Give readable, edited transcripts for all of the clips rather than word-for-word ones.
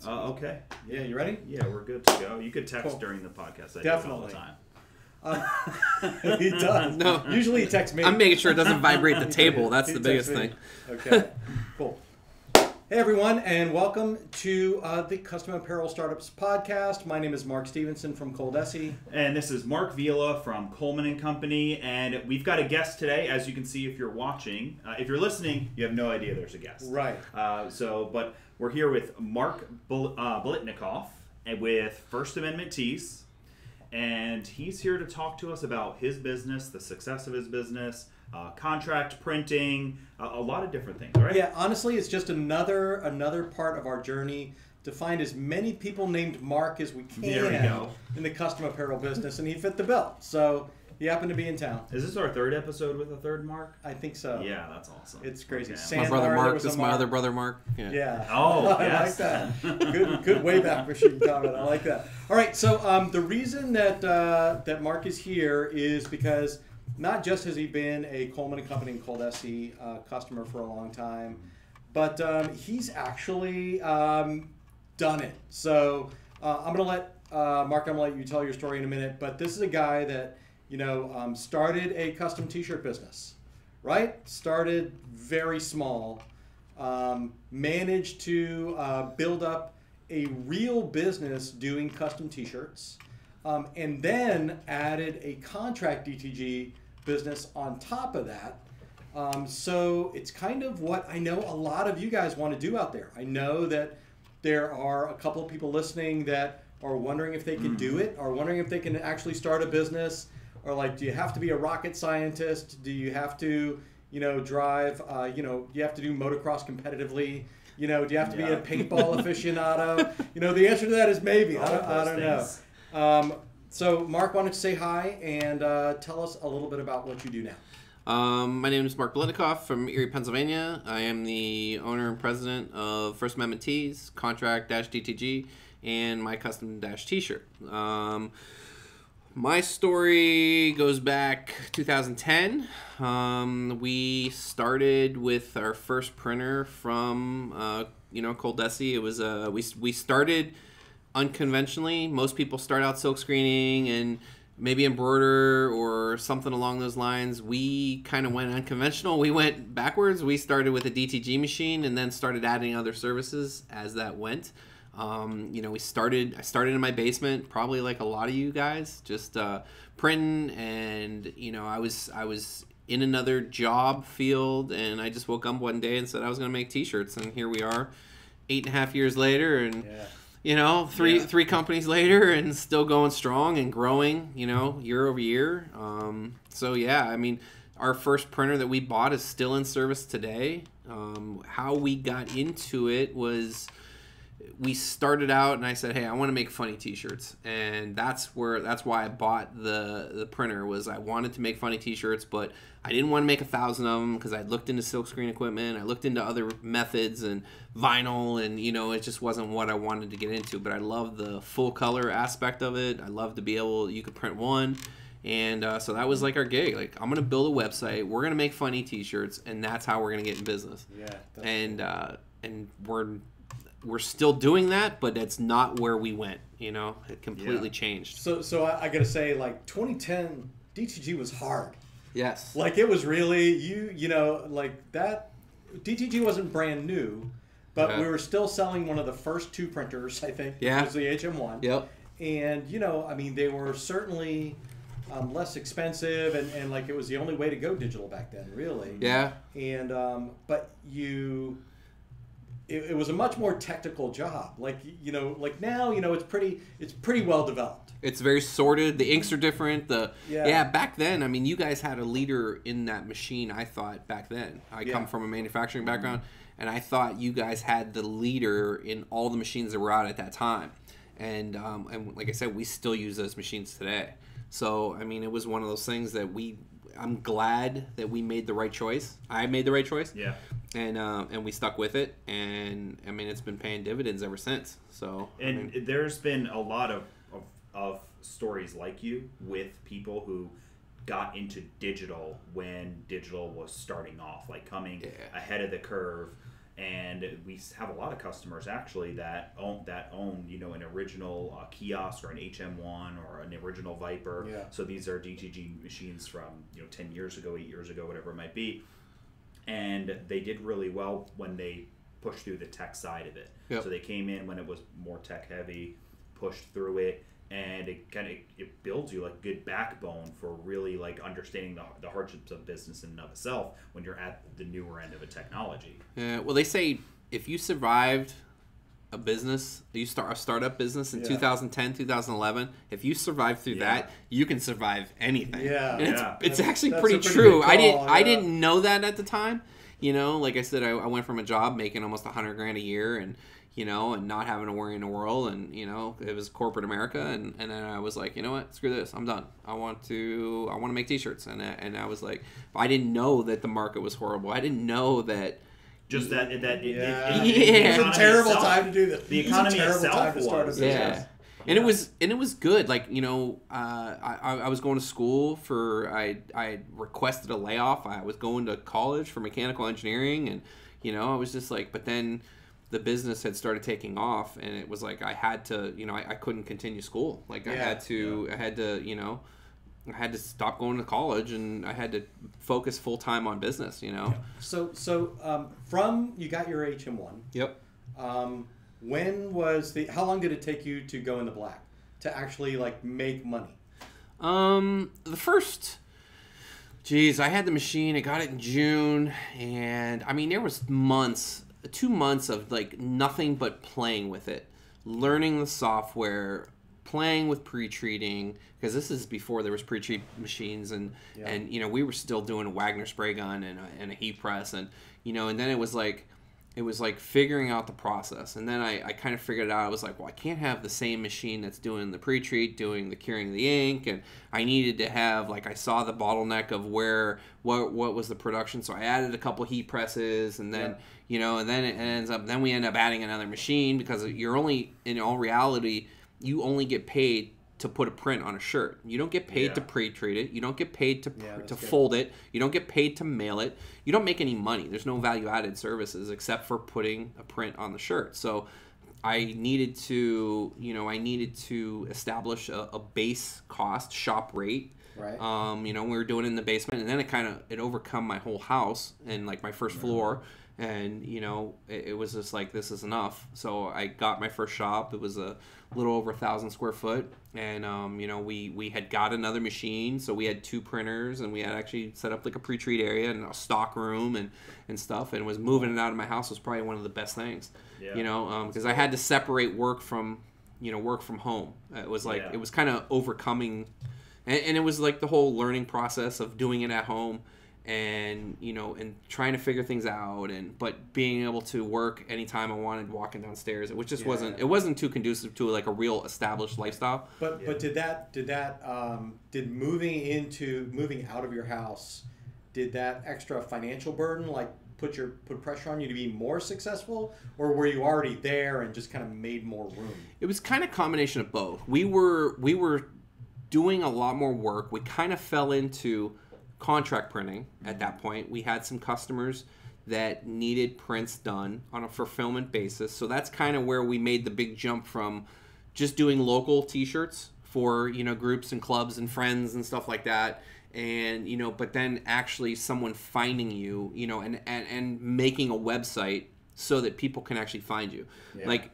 Okay. Yeah, you ready? Yeah, we're good to go. You could text during the podcast. I Definitely. do it all the time. He does. No. Usually he texts me. I'm making sure it doesn't vibrate the table. That's the biggest thing. Okay, cool. Hey everyone, and welcome to the Custom Apparel Startups podcast. My name is Mark Stevenson from Coldesi. And this is Mark Biletnikoff from Coleman & Company, and we've got a guest today, as you can see if you're watching. If you're listening, you have no idea there's a guest. Right. But we're here with Mark Biletnikoff and with First Amendment Tees, and he's here to talk to us about his business, the success of his business, contract printing, a lot of different things, right? Yeah, honestly, it's just another part of our journey to find as many people named Mark as we can in the custom apparel business, and he fit the bill. So he happened to be in town. Is this our third episode with a third Mark? I think so. Yeah, that's awesome. It's crazy. Okay. My brother Mark. This is my other brother Mark. Yeah. Oh, I yes. like that. Good way back machine comment. I like that. All right. So the reason that Mark is here is because not just has he been a Coleman & Company and Coldesi customer for a long time, but he's actually done it. So I'm going to let Mark, I'm going to let you tell your story in a minute, but this is a guy that, started a custom t-shirt business, right? Started very small, managed to build up a real business doing custom t-shirts, and then added a contract DTG business on top of that. So it's kind of what I know a lot of you guys want to do out there. I know that there are a couple of people listening that are wondering if they can do it, or wondering if they can actually start a business, or like, do you have to be a rocket scientist? Do you have to, drive, do you have to do motocross competitively? Do you have to be a paintball aficionado? The answer to that is maybe. I don't know. So, Mark, why don't you say hi and tell us a little bit about what you do now. My name is Mark Biletnikoff from Erie, Pennsylvania. I am the owner and president of First Amendment Tees, Contract-DTG, and my custom t-shirt. My story goes back 2010. We started with our first printer from Coldesi. It was we started unconventionally. Most people start out silk screening and maybe embroider or something along those lines. We kind of went unconventional. We went backwards. We started with a DTG machine and then started adding other services as that went. I started in my basement, probably like a lot of you guys, just printing, and I was in another job field, and I just woke up one day and said I was going to make t-shirts, and here we are 8.5 years later, and three companies later, and still going strong and growing, year over year. Our first printer that we bought is still in service today. How we got into it was, we started out and I said, hey, I want to make funny t-shirts, and that's why I bought the printer. Was I wanted to make funny t-shirts, but I didn't want to make 1,000 of them because I looked into silkscreen equipment, I looked into other methods and vinyl, and it just wasn't what I wanted to get into. But I love the full color aspect of it. I love to be able, you could print one, and so that was like our gig. Like, I'm gonna build a website, we're gonna make funny t-shirts, and that's how we're gonna get in business. Yeah. And we're still doing that, but that's not where we went. It completely changed. So I got to say, like, 2010 DTG was hard. Yes. Like, it was really like that. DTG wasn't brand new, but we were still selling one of the first two printers, I think. Yeah. It was the HM1. Yep. And they were certainly less expensive, and like, it was the only way to go digital back then, really. Yeah. And but it was a much more technical job. Like now, it's pretty well developed. It's very sorted. The inks are different. Back then, you guys had a leader in that machine. I thought back then. I come from a manufacturing background, and I thought you guys had the leader in all the machines that were out at that time. And like I said, we still use those machines today. So it was one of those things that I'm glad that we made the right choice. I made the right choice. Yeah. And we stuck with it, and it's been paying dividends ever since. So there's been a lot of stories like you with people who got into digital when digital was starting off, like coming ahead of the curve. And we have a lot of customers actually that own an original kiosk or an HM1 or an original Viper. Yeah. So these are DTG machines from 10 years ago, 8 years ago, whatever it might be. And they did really well when they pushed through the tech side of it. Yep. So they came in when it was more tech heavy, pushed through it, and it builds you like good backbone for really like understanding the hardships of business in and of itself when you're at the newer end of a technology. Yeah, well, they say if you survived a business, you start a startup business in 2010, 2011, if you survive through that, you can survive anything. Yeah, and it's actually that's pretty a pretty true. good call, I didn't know that at the time. Like I said, I went from a job making almost $100,000 a year, and and not having to worry in the world, and it was corporate America, and then I was like, you know what, screw this, I'm done. I want to make t-shirts, and I was like, I didn't know that the market was horrible. I didn't know that. Just it's a terrible time to do this. The economy itself was. Yeah. And it was good. Like, I was going to school I requested a layoff. I was going to college for mechanical engineering, and I was just like, but then the business had started taking off, and it was like I had to, I couldn't continue school. Like I had to stop going to college, and I had to focus full time on business. So from you got your HM1. Yep. How long did it take you to go in the black to actually like make money? The first, I had the machine. I got it in June, and I mean there was 2 months of like nothing but playing with it, learning the software, playing with pre-treating, because this is before there was pre-treat machines, and we were still doing a Wagner spray gun and a heat press, and and then it was like figuring out the process, and then I kind of figured it out. I was like, well, I can't have the same machine that's doing the pre-treat, doing the curing the ink, and I needed to have, like, I saw the bottleneck of what was the production, so I added a couple heat presses, and then and then we end up adding another machine, because you're only, in all reality, you only get paid to put a print on a shirt. You don't get paid to pre-treat it. You don't get paid to fold it. You don't get paid to mail it. You don't make any money. There's no value-added services except for putting a print on the shirt. So I needed to establish a base cost shop rate. Right. We were doing it in the basement, and then it overcome my whole house and like my first floor. And it was just like, this is enough. So I got my first shop. It was a little over 1,000 square foot, and we had got another machine, so we had 2 printers, and we had actually set up like a pre-treat area and a stock room and stuff. And was moving it out of my house was probably one of the best things, because I had to separate work from home. It was like it was kind of overcoming, and it was like the whole learning process of doing it at home. And and trying to figure things out, but being able to work anytime I wanted, walking downstairs, which just wasn't too conducive to like a real established lifestyle. But did moving out of your house, did that extra financial burden like put pressure on you to be more successful, or were you already there and just kind of made more room? It was kind of a combination of both. We were doing a lot more work. We kind of fell into contract printing at that point. We had some customers that needed prints done on a fulfillment basis, so that's kind of where we made the big jump from just doing local t-shirts for groups and clubs and friends and stuff like that, and but then actually someone finding you, and making a website so that people can actually find you. Like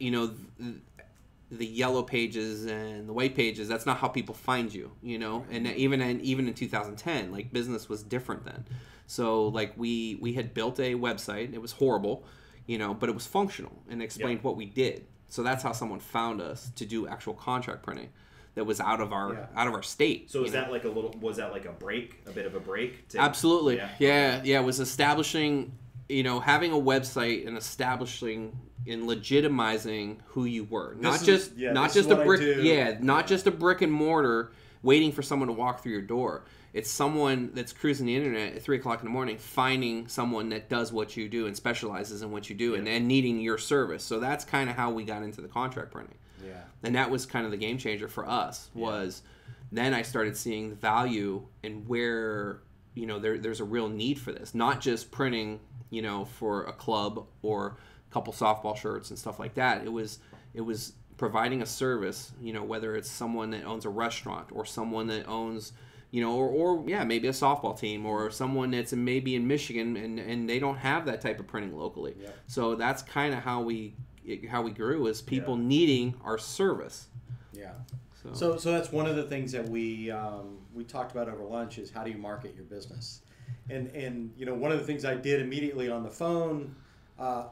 the yellow pages and the white pages, that's not how people find you, and even in 2010, like, business was different then. So like we had built a website. It was horrible, but it was functional and explained what we did. So that's how someone found us to do actual contract printing that was out of our state. So was that like a bit of a break? Absolutely. Yeah. It was establishing, having a website and establishing in legitimizing who you were, not just a brick, not just a brick and mortar waiting for someone to walk through your door. It's someone that's cruising the internet at 3 o'clock in the morning, finding someone that does what you do and specializes in what you do, and needing your service. So that's kind of how we got into the contract printing. Yeah, and that was kind of the game changer for us. Was then I started seeing the value in where there's a real need for this, not just printing you know, for a club or a couple softball shirts and stuff like that. It was providing a service, you know, whether it's someone that owns a restaurant or someone that owns, you know, or yeah, maybe a softball team or someone that's maybe in Michigan and they don't have that type of printing locally. Yep. So that's kind of how we grew, is people needing our service. Yeah. So that's one of the things that we talked about over lunch, is how do you market your business? And you know, one of the things I did immediately on the phone, a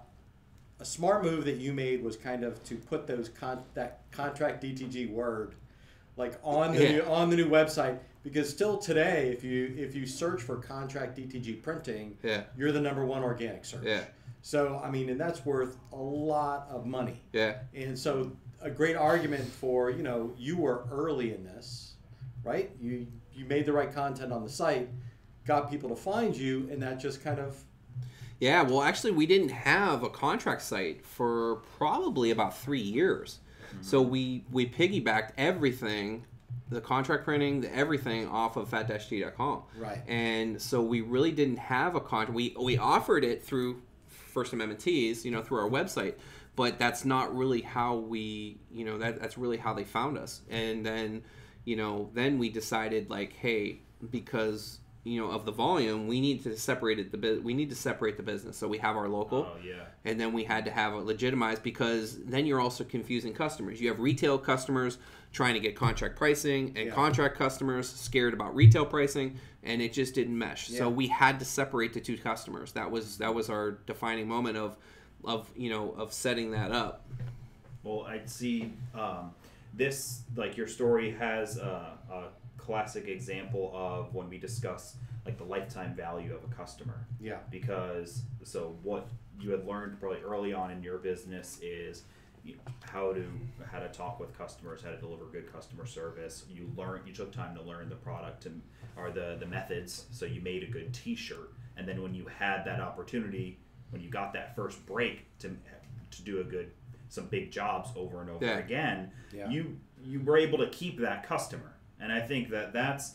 smart move that you made was kind of to put that contract DTG word like on the new website, because still today, if you search for contract DTG printing, you're the #1 organic search. Yeah. So I mean, and that's worth a lot of money. Yeah. And so a great argument for, you know, you were early in this, right? You made the right content on the site, got people to find you, and that just kind of... Yeah, well, actually, we didn't have a contract site for probably about 3 years. Mm-hmm. So we piggybacked everything, the contract printing, everything off of fat-t.com. Right. And so we really didn't have a contract. We offered it through First Amendment Tees, you know, through our website, but that's not really how we, you know, that's really how they found us. And then, you know, then we decided, like, hey, because, you know, of the volume, we need to separate the business. So we have our local, and then we had to have it legitimized, because then you're also confusing customers. You have retail customers trying to get contract pricing, and contract customers scared about retail pricing, and it just didn't mesh. So we had to separate the two customers. That was our defining moment of setting that up. Well, I'd see this, like, your story has a classic example of when we discuss, like, the lifetime value of a customer. Yeah. Because so what you had learned probably early on in your business is, you know, how to talk with customers, how to deliver good customer service. You took time to learn the product or the methods, so you made a good T-shirt. And then when you had that opportunity, when you got that first break to do some big jobs over and over again, you were able to keep that customer. And I think that's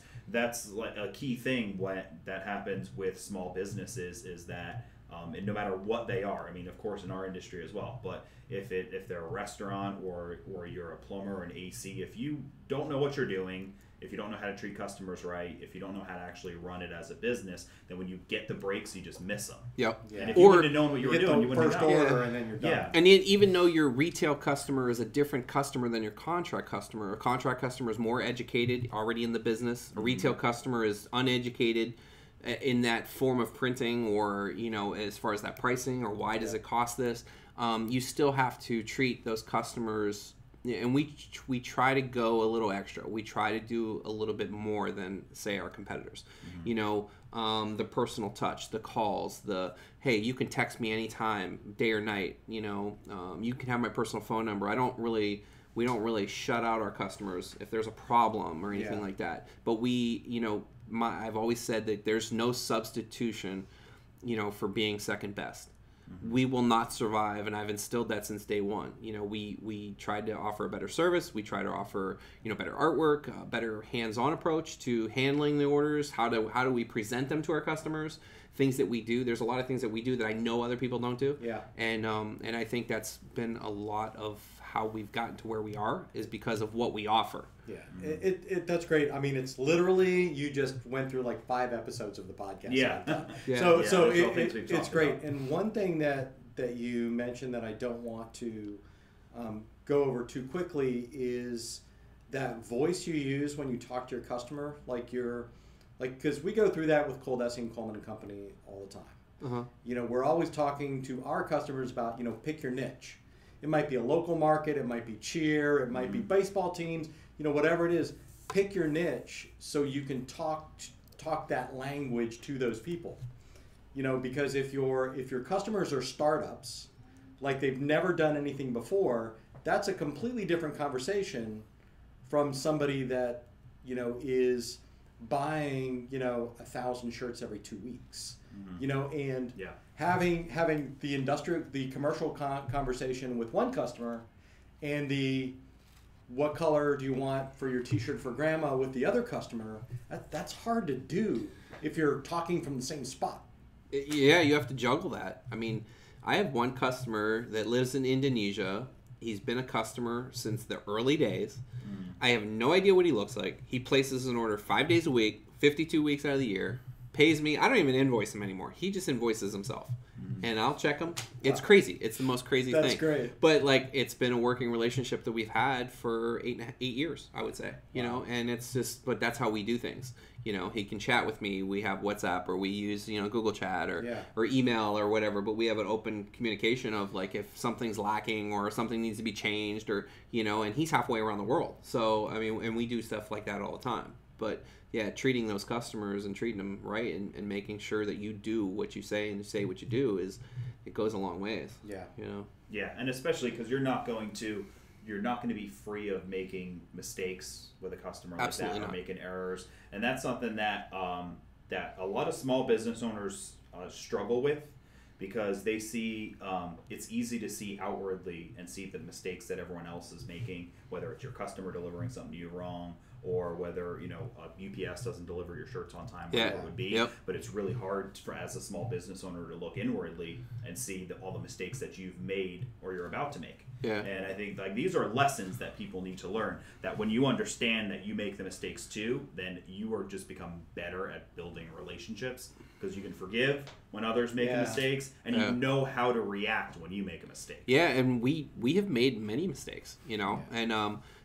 like a key thing when that happens with small businesses, is that and no matter what they are, I mean, of course, in our industry as well, but if they're a restaurant or you're a plumber or an AC, if you don't know what you're doing, if you don't know how to treat customers right, if you don't know how to actually run it as a business, then when you get the breaks, you just miss them. Yep. Yeah. And if you wouldn't have known what you were doing, you wouldn't have known. First order, and then you're done. Yeah. And even though your retail customer is a different customer than your contract customer, a contract customer is more educated, already in the business. A retail customer is uneducated in that form of printing, or, you know, as far as that pricing, or why does it cost this. You still have to treat those customers, and we try to go a little extra. We try to do a little bit more than, say, our competitors. Mm-hmm. You know, the personal touch, the calls, hey, you can text me anytime, day or night. You know, you can have my personal phone number. We don't really shut out our customers if there's a problem or anything like that. But I've always said that there's no substitution, you know, for being second best. Mm-hmm. We will not survive, and I've instilled that since day one. You know, we tried to offer a better service. We try to offer, you know, better artwork, a better hands-on approach to handling the orders. How do we present them to our customers? Things that we do. There's a lot of things that we do that I know other people don't do. Yeah. And I think that's been a lot of how we've gotten to where we are, is because of what we offer. Yeah, that's great. I mean, it's literally, you just went through like 5 episodes of the podcast. Yeah. So it's great. About. And one thing that you mentioned that I don't want to go over too quickly is that voice you use when you talk to your customer, because we go through that with Cold Essing and Coleman and Company all the time. Uh-huh. You know, we're always talking to our customers about, you know, pick your niche. It might be a local market, it might be cheer, it might be baseball teams, you know, whatever it is. Pick your niche so you can talk that language to those people. You know, because if your customers are startups, like they've never done anything before, that's a completely different conversation from somebody that, you know, is buying, you know, 1,000 shirts every 2 weeks. Mm-hmm. You know, and having the commercial conversation with one customer, and what color do you want for your T-shirt for grandma with the other customer, that's hard to do if you're talking from the same spot. Yeah, you have to juggle that. I mean, I have one customer that lives in Indonesia. He's been a customer since the early days. I have no idea what he looks like. He places an order 5 days a week, 52 weeks out of the year, pays me. I don't even invoice him anymore. He just invoices himself. And I'll check him. It's crazy. It's the most crazy thing. That's great. But like, it's been a working relationship that we've had for 8 years, I would say. You know, and it's just, but that's how we do things. You know, he can chat with me. We have WhatsApp, or we use, you know, Google Chat or email or whatever. But we have an open communication of like if something's lacking or something needs to be changed, or, you know, and he's halfway around the world. So I mean, and we do stuff like that all the time. But yeah, treating those customers and treating them right and making sure that you do what you say and say what you do it goes a long ways. Yeah. You know. Yeah, and especially because you're not going to be free of making mistakes with a customer like Absolutely that, or not. making errors, and that's something that that a lot of small business owners struggle with, because they see it's easy to see outwardly and see the mistakes that everyone else is making, whether it's your customer delivering something to you wrong, or whether, you know, UPS doesn't deliver your shirts on time, whatever it would be. Yep. But it's really hard as a small business owner to look inwardly and see all the mistakes that you've made or you're about to make. Yeah. And I think like these are lessons that people need to learn, that when you understand that you make the mistakes too, then you are just become better at building relationships, because you can forgive when others make mistakes, and you know how to react when you make a mistake. Yeah, and we have made many mistakes, you know, and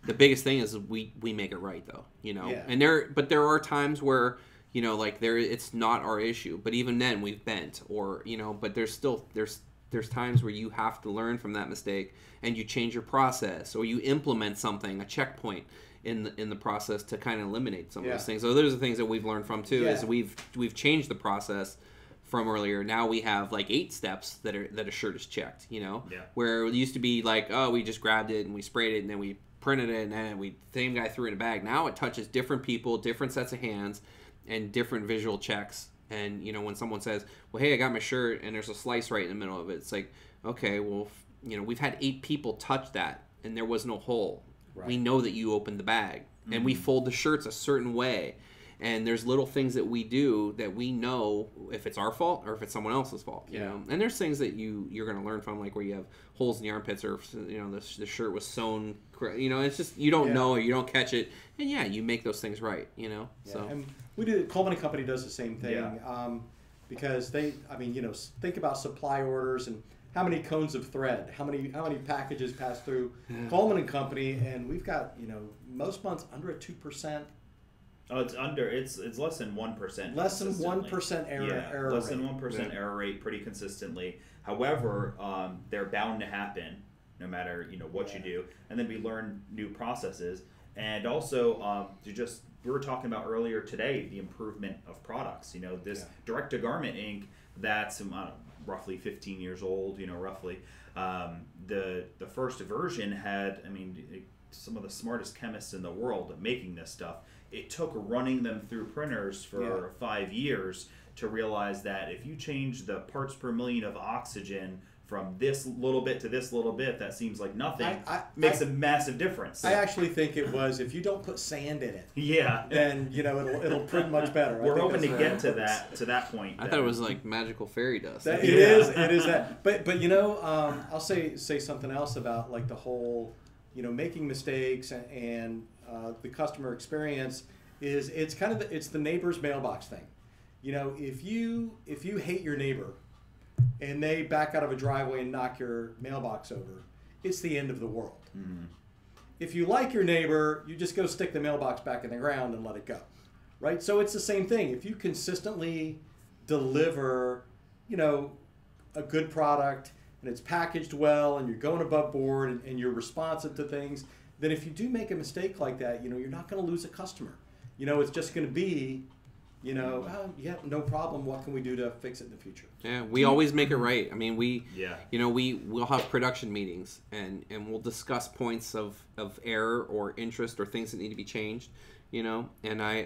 the biggest thing is we make it right, though, you know, and there are times where, you know, like it's not our issue, but even then we've bent, or, you know, but there's times where you have to learn from that mistake, and you change your process, or you implement something, a checkpoint in the process to kind of eliminate some of those things. So those are the things that we've learned from too. Is we've changed the process from earlier. Now we have like 8 steps that a shirt is checked, you know, where it used to be like, oh, we just grabbed it and we sprayed it and then we printed it and then same guy threw it in a bag. Now it touches different people, different sets of hands, and different visual checks. And, you know, when someone says, well, hey, I got my shirt and there's a slice right in the middle of it, it's like, okay, well, you know, we've had 8 people touch that and there was no hole. Right. We know that you opened the bag, and we fold the shirts a certain way. And there's little things that we do that we know if it's our fault or if it's someone else's fault, you know. And there's things that you're going to learn from, like where you have holes in the armpits, or, you know, the shirt was sewn, you know. It's just you don't know, or you don't catch it, and you make those things right, you know. Yeah. So and we do. Coleman & Company does the same thing, because I mean, you know, think about supply orders and how many cones of thread, how many packages pass through Coleman & Company, and we've got, you know, most months under a 2%. Oh, it's less than 1%. Less than 1% error less rate. than 1% error rate pretty consistently. However, they're bound to happen no matter, you know, what you do. And then we learn new processes, and also we were talking about earlier today the improvement of products. You know, this direct to garment ink that's roughly 15 years old, you know, roughly. The first version had, I mean, some of the smartest chemists in the world at making this stuff. It took running them through printers for 5 years to realize that if you change the parts per million of oxygen from this little bit to this little bit, that seems like nothing, makes a massive difference. I actually think it was, if you don't put sand in it, then, you know, it'll print much better. We're hoping to get to that point. I thought it was like magical fairy dust. It is that. But you know, I'll say something else about like the whole, you know, making mistakes and the customer experience is it's the neighbor's mailbox thing. You know, if you hate your neighbor and they back out of a driveway and knock your mailbox over, it's the end of the world. Mm-hmm. If you like your neighbor, you just go stick the mailbox back in the ground and let it go, right? So it's the same thing. If you consistently deliver, you know, a good product and it's packaged well and you're going above board and you're responsive to things, then if you do make a mistake like that, you know, you're not going to lose a customer. You know, it's just going to be, you know, no problem. What can we do to fix it in the future? Yeah, we always make it right. I mean, you know, we'll have production meetings and we'll discuss points of error or interest or things that need to be changed, you know, and I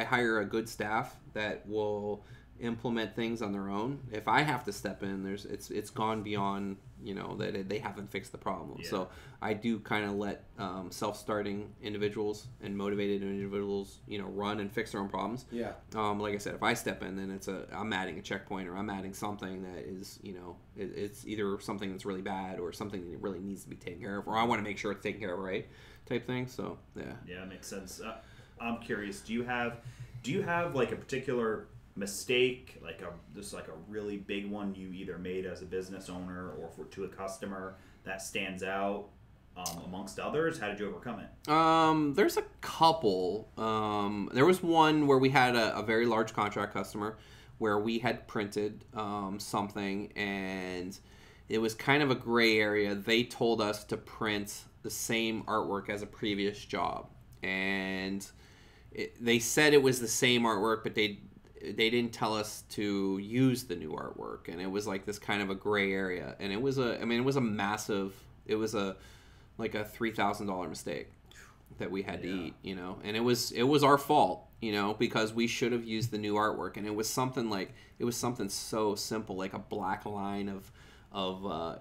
hire a good staff that will implement things on their own. If I have to step in, it's gone beyond, you know, that they haven't fixed the problem. Yeah. So I do kind of let self-starting individuals and motivated individuals, you know, run and fix their own problems. Yeah. Like I said, if I step in, then I'm adding a checkpoint, or I'm adding something that is, you know, it's either something that's really bad or something that really needs to be taken care of, or I want to make sure it's taken care of right, type thing. So yeah. Yeah, it makes sense. I'm curious. Do you have like a particular mistake, like a really big one you either made as a business owner or to a customer that stands out amongst others? How did you overcome it? There's a couple. There was one where we had a very large contract customer where we had printed something, and it was kind of a gray area. They told us to print the same artwork as a previous job, and they said it was the same artwork, but they didn't tell us to use the new artwork, and it was like this kind of a gray area, and it was a massive, it was like a $3,000 mistake that we had to eat, you know, and it was our fault, you know, because we should have used the new artwork, and it was something so simple, like a black line of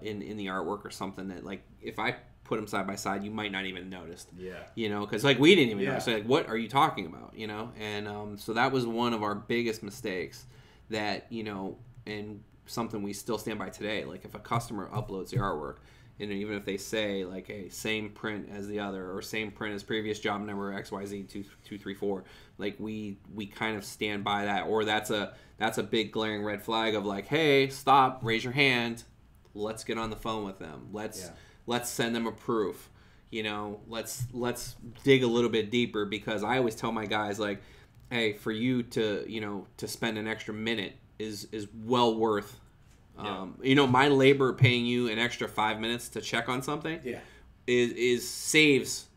in the artwork or something that, like, if I put them side by side, you might not even notice. Yeah. You know, because like we didn't even notice. Like, what are you talking about? You know, and so that was one of our biggest mistakes. That, you know, and something we still stand by today. Like, if a customer uploads the artwork, and even if they say like, hey, same print as the other, or same print as previous job number XYZ 2234, like we kind of stand by that. Or that's a big glaring red flag of like, hey, stop, raise your hand, let's get on the phone with them. Let's send them a proof. You know, let's dig a little bit deeper, because I always tell my guys, like, hey, for you to, you know, to spend an extra minute is well worth. You know, my labor paying you an extra 5 minutes to check on something is saves,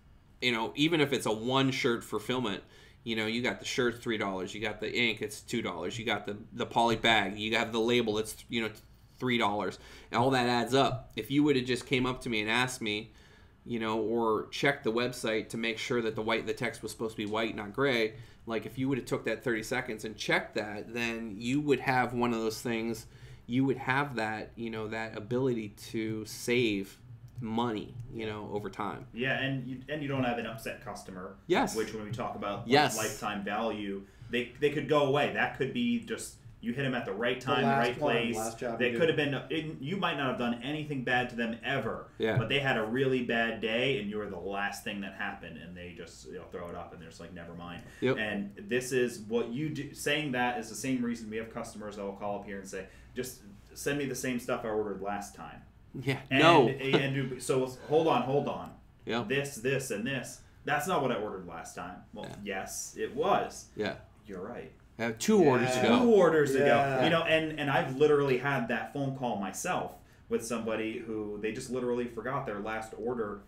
you know, even if it's a one shirt fulfillment. You know, you got the shirt $3, you got the ink, it's $2, you got the poly bag, you got the label, it's, you know, $3, and all that adds up. If you would have just came up to me and asked me, you know, or checked the website to make sure that the text was supposed to be white, not gray, like, if you would have took that 30 seconds and checked that, then you would have one of those things. You would have that, you know, that ability to save money, you know, over time. Yeah, and you don't have an upset customer. Yes. Which, when we talk about Yes. lifetime value, they could go away. That could be just, you hit them at the right time, the right place. Last job They could have been. You might not have done anything bad to them ever. Yeah. But they had a really bad day, and you were the last thing that happened, and they just, you know, throw it up, and they're just like, never mind. Yep. And this is what you do. Saying that is the same reason we have customers that will call up here and say, just send me the same stuff I ordered last time. Yeah. So hold on. Yep. This, and this. That's not what I ordered last time. Well, yes, it was. Yeah. You're right. 2 orders ago. 2 orders ago. You know, and I've literally had that phone call myself with somebody who they just literally forgot their last order.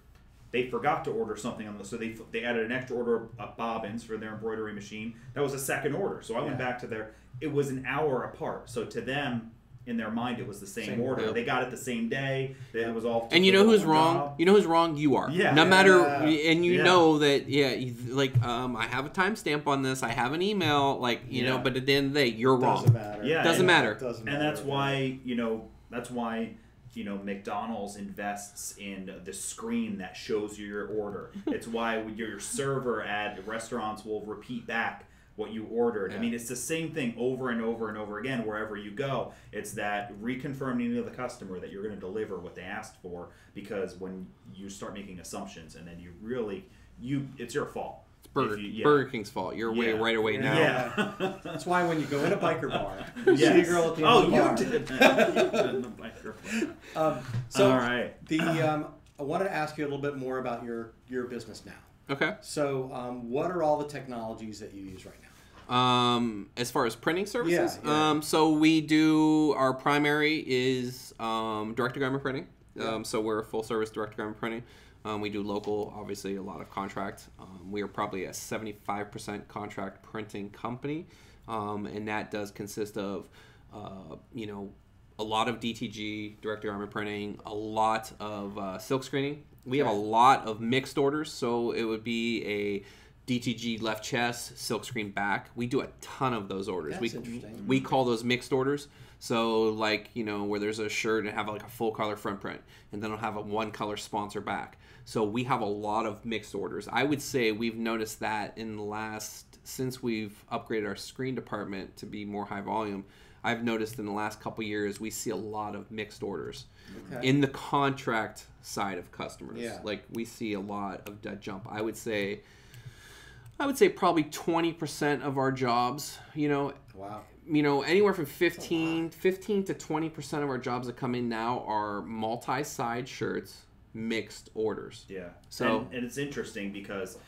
They forgot to order something on the, so they added an extra order of bobbins for their embroidery machine. That was a second order. So I went back to it was an hour apart. So to them, in their mind, it was the same order. Yep. They got it the same day. It was all. And you know who's wrong? Job. You know who's wrong? You are. Yeah. No matter, and you know that. Yeah. Like, I have a timestamp on this. I have an email. Like, you know. But at the end of the day, you're wrong. Doesn't matter. Yeah. Doesn't matter. And that's why, you know. That's why, you know, McDonald's invests in the screen that shows you your order. It's why your server at restaurants will repeat back what you ordered. I mean, it's the same thing over and over and over again wherever you go. It's that reconfirming to the customer that you're going to deliver what they asked for, because when you start making assumptions and then it's your fault. It's Burger King's fault. You're way right away now. Yeah. That's why when you go in a biker bar, you see a girl at the end of the bar. You did that. in the biker bar. So all right. I wanted to ask you a little bit more about your business now. Okay. So, what are all the technologies that you use right now? As far as printing services, Yeah. So we do, our primary is direct-to-garment printing. So we're a full-service direct-to-garment printing. We do local, obviously, a lot of contract. We are probably a 75% contract printing company, and that does consist of, you know, a lot of DTG, direct-to-garment printing, a lot of silk screening. We have a lot of mixed orders, so it would be DTG left chest, silkscreen back. We do a ton of those orders. That's interesting. We call those mixed orders. So like, you know, where there's a shirt and have like a full color front print, and then it'll have a one color sponsor back. So we have a lot of mixed orders. I would say we've noticed that in the last, since we've upgraded our screen department to be more high volume, I've noticed in the last couple years we see a lot of mixed orders in the contract side of customers. Yeah. Like we see a lot of that jump. I would say probably 20% of our jobs, you know, anywhere from 15 to 20% of our jobs that come in now are multi-side shirts, mixed orders. Yeah. So and it's interesting because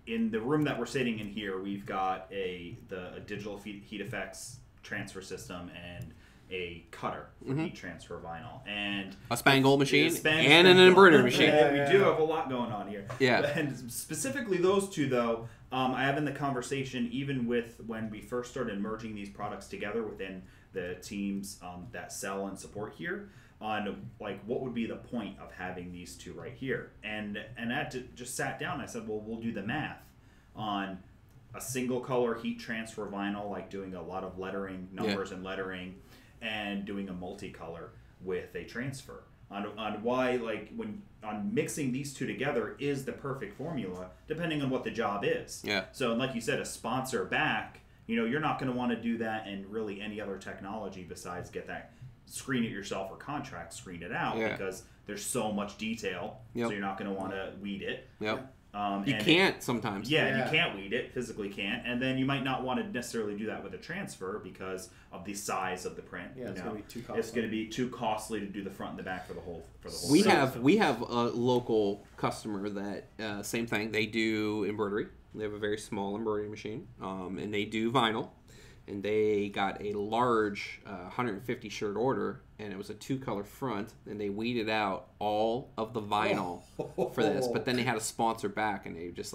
in the room that we're sitting in here, we've got the digital heat effects transfer system and a cutter for heat transfer vinyl, and a Spangle machine and an embroidery machine. We do have a lot going on here. Yeah. And specifically those two, though, I have in the conversation, even with when we first started merging these products together within the teams that sell and support here, on like what would be the point of having these two right here, and I just sat down and I said, well, we'll do the math on a single color heat transfer vinyl, like doing a lot of lettering, numbers and lettering, and doing a multicolor with a transfer on why, like, when on mixing these two together is the perfect formula depending on what the job is. Yeah. So like you said, a sponsor back, you know, you're not going to want to do that in really any other technology besides get that, screen it yourself or contract screen it out, because there's so much detail. So you're not going to want to weed it. You can't sometimes. You can't weed it, physically can't, and then you might not want to necessarily do that with a transfer because of the size of the print. It's going to be too costly. It's going to be too costly to do the front and the back for the whole. We have a local customer that same thing. They do embroidery. They have a very small embroidery machine, and they do vinyl. And they got a large 150 shirt order, and it was a 2-color front, and they weeded out all of the vinyl for this. But then they had a sponsor back, and they just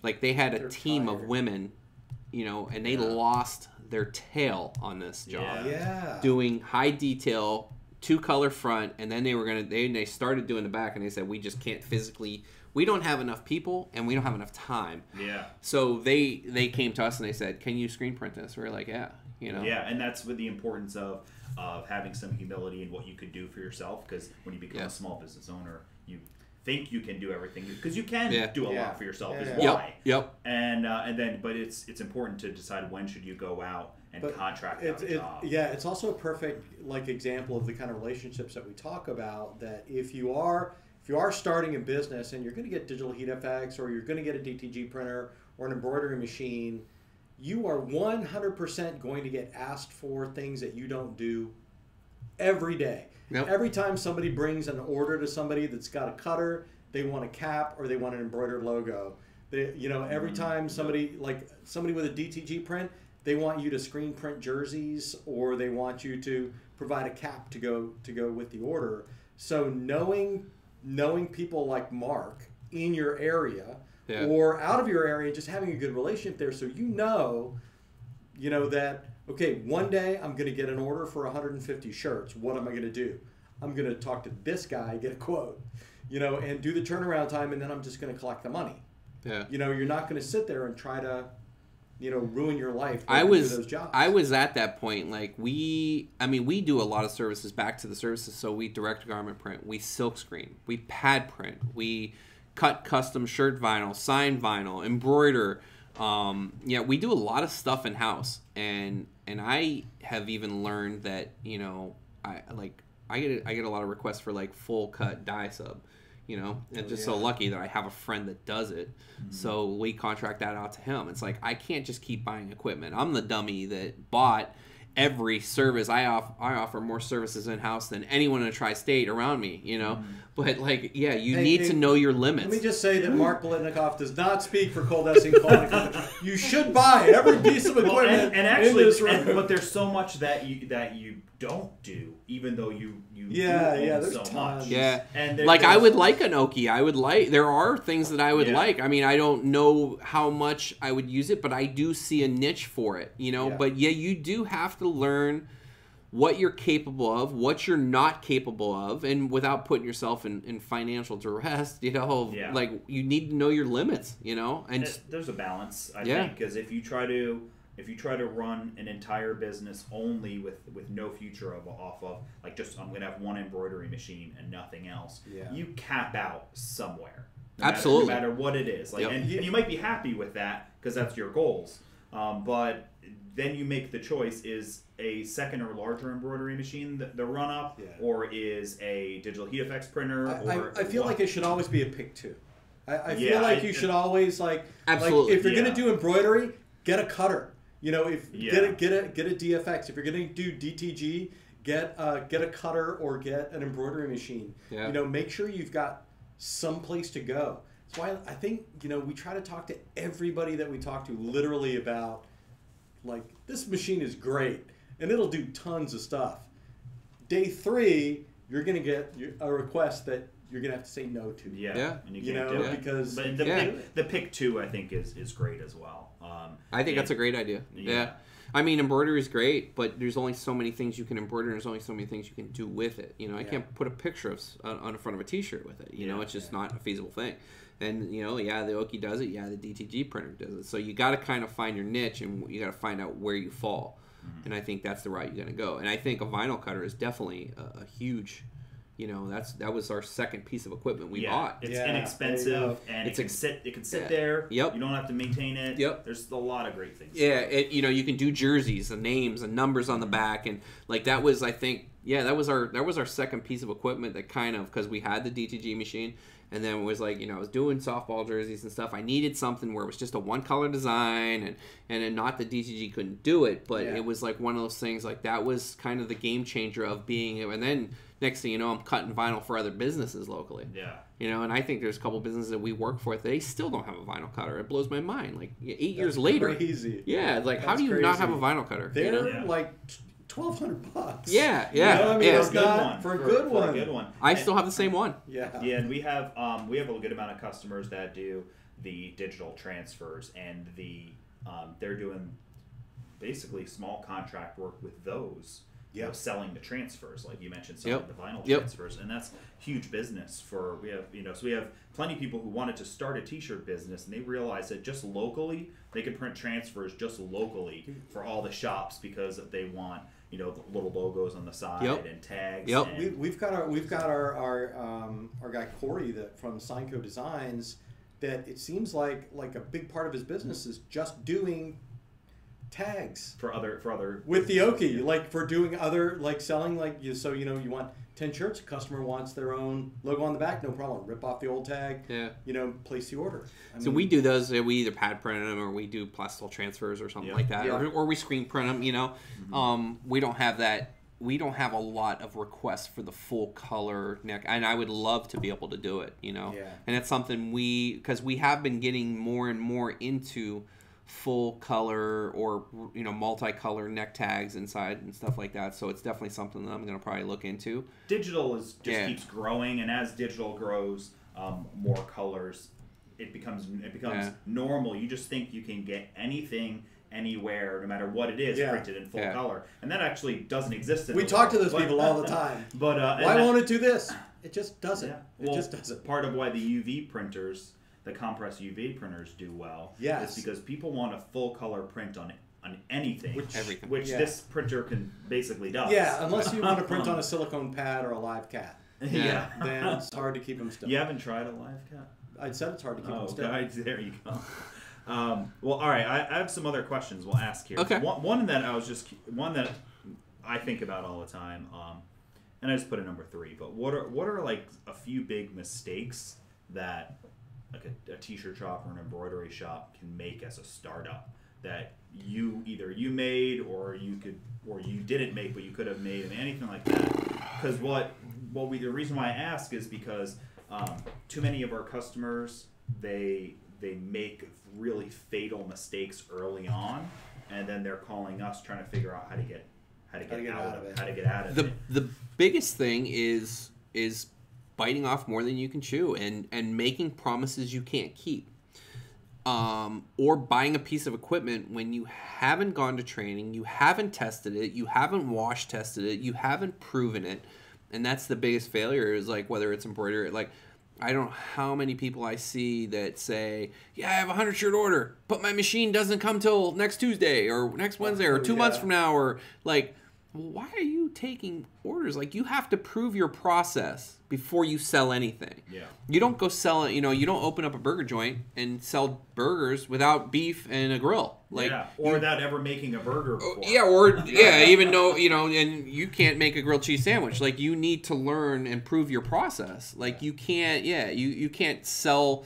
they had a team of women, you know, and they lost their tail on this job, doing high detail 2-color front, and then they started doing the back, and they said, we just can't physically. We don't have enough people, and we don't have enough time. Yeah. So they came to us and they said, "Can you screen print this?" We were like, "Yeah." You know. Yeah, and that's with the importance of having some humility in what you could do for yourself. Because when you become a small business owner, you think you can do everything because you can do a lot for yourself. Is why. Yep. And then, but it's important to decide when should you go out and contract out a job. Yeah, it's also a perfect example of the kind of relationships that we talk about. That if you are starting a business and you're going to get digital heat effects, or you're going to get a DTG printer or an embroidery machine, you are 100% going to get asked for things that you don't do every day. Yep. Every time somebody brings an order to somebody that's got a cutter, they want a cap or they want an embroidered logo. Every time somebody with a DTG print, they want you to screen print jerseys, or they want you to provide a cap to go with the order. So knowing people like Mark in your area or out of your area, just having a good relationship there, so you know that, okay, one day I'm going to get an order for 150 shirts. What am I going to do? I'm going to talk to this guy, get a quote, and do the turnaround time, and then I'm just going to collect the money. Yeah. You're not going to sit there and try to, ruin your life. I was those jobs. I was at that point. Like we do a lot of services, back to the services. So we direct garment print, we silk screen, we pad print, we cut custom shirt vinyl, sign vinyl, embroider. We do a lot of stuff in house, and I have even learned that I get a lot of requests for like full cut dye sub. And so lucky that I have a friend that does it. Mm-hmm. So we contract that out to him. It's like, I can't just keep buying equipment. I'm the dummy that bought every service. I offer more services in-house than anyone in a tri-state around me, Mm-hmm. But you need to know your limits. Let me just say that Mark Biletnikoff does not speak for Cold Essing Coleman Company. You should buy every piece of equipment and actually, in this room. but there's so much that you don't do, even though you there's so tons. much. Yeah, and I would like an Oki. There are things that I would like. I mean, I don't know how much I would use it, but I do see a niche for it. But you do have to learn what you're capable of, what you're not capable of, and without putting yourself in financial duress, you know, like you need to know your limits, you know. And there's a balance, I think, because if you try to run an entire business only with no future off of like just I'm gonna have one embroidery machine and nothing else, you cap out somewhere. Absolutely, no matter what it is. Like, and you might be happy with that because that's your goals, but then you make the choice: is a second or larger embroidery machine the run up, or is a digital heat effects printer? I feel like it should always be a pick two. I feel like you should always like if you're gonna do embroidery, get a cutter. You know, if get a DFX. If you're gonna do DTG, get a cutter or get an embroidery machine. You know, make sure you've got some place to go. That's why I think, you know, we try to talk to everybody that we talk to literally about, like, this machine is great and it'll do tons of stuff. Day 3, you're going to get a request that you're going to have to say no to. And you know, do it. Because but the pick 2, I think, is great as well. I think that's a great idea. I mean, embroidery is great, but there's only so many things you can embroider, and there's only so many things you can do with it. You know, I can't put a picture of on the front of a T-shirt with it. You know, it's just not a feasible thing. And you know, the Oki does it. The DTG printer does it. So you got to kind of find your niche, and you got to find out where you fall. And I think that's the route you're going to go. And I think a vinyl cutter is definitely a huge. You know, that was our second piece of equipment we bought. It's inexpensive and it can sit there. You don't have to maintain it. There's a lot of great things. You know, you can do jerseys and names and numbers on the back, and like that was, I think, that was our second piece of equipment that kind of, because we had the DTG machine, and then it was like, you know, I was doing softball jerseys and stuff. I needed something where it was just a one color design, and then not that DTG couldn't do it, but it was like one of those things, like that was kind of the game changer of being, and then next thing you know, I'm cutting vinyl for other businesses locally. You know, and I think there's a couple businesses that we work for that they still don't have a vinyl cutter. It blows my mind. Like 8 years later. Crazy. Yeah, like how do you not have a vinyl cutter? They're like $1,200. Yeah. You know, I mean, it's not for a good one. I still have the same one. And we have a good amount of customers that do the digital transfers, and they're doing basically small contract work with those. Selling the transfers, like you mentioned, selling the vinyl transfers, and that's huge business for we have plenty of people who wanted to start a T-shirt business, and they realized that just locally they could print transfers just locally for all the shops because they want the little logos on the side and tags. And we've got our guy Corey from Signco Designs, that it seems like a big part of his business is just doing tags for other with the Oki, like for doing other, like selling, like you want 10 shirts, a customer wants their own logo on the back, no problem, rip off the old tag, place the order. So we do those, we either pad print them or we do plastic transfers or something like that, or we screen print them, we don't have that. We don't have a lot of requests for the full color neck, and I would love to be able to do it, and it's something because we have been getting more and more into full color or multicolor neck tags inside and stuff like that, so it's definitely something that I'm going to probably look into. Digital keeps growing, and as digital grows, more colors, it becomes normal. You just think you can get anything anywhere, no matter what it is, printed in full color, and that actually doesn't exist. We talk to those people all the time. But why won't it do this? It just doesn't. It just doesn't. Part of why the UV printers, the compressed UV printers, do well is because people want a full color print on anything, which this printer can basically does. Unless you want to print on a silicone pad or a live cat. Then it's hard to keep them still. You haven't tried a live cat? I said it's hard to keep them still. Guys, there you go. Well, all right. I have some other questions we'll ask here. Okay. One that I think about all the time, and I just put a number 3. But what are like a few big mistakes that like a T-shirt shop or an embroidery shop can make as a startup that either you made or you didn't make but you could have made, and anything like that? Because the reason why I ask is because too many of our customers they make really fatal mistakes early on, and then they're calling us trying to figure out how to get out of it. The biggest thing is biting off more than you can chew, and making promises you can't keep. or buying a piece of equipment when you haven't gone to training, you haven't tested it, you haven't wash tested it, you haven't proven it. And that's the biggest failure, is like whether it's embroidery. Like, I don't know how many people I see that say, yeah, I have a 100-shirt order, but my machine doesn't come till next Tuesday or next Wednesday or 2 months from now. Or like, why are you taking orders? Like, you have to prove your process before you sell anything. Yeah. You don't go sell it, you don't open up a burger joint and sell burgers without beef and a grill. Like, or without ever making a burger before. Even though, and you can't make a grilled cheese sandwich. Like, you need to learn and prove your process. Like, you can't, you can't sell,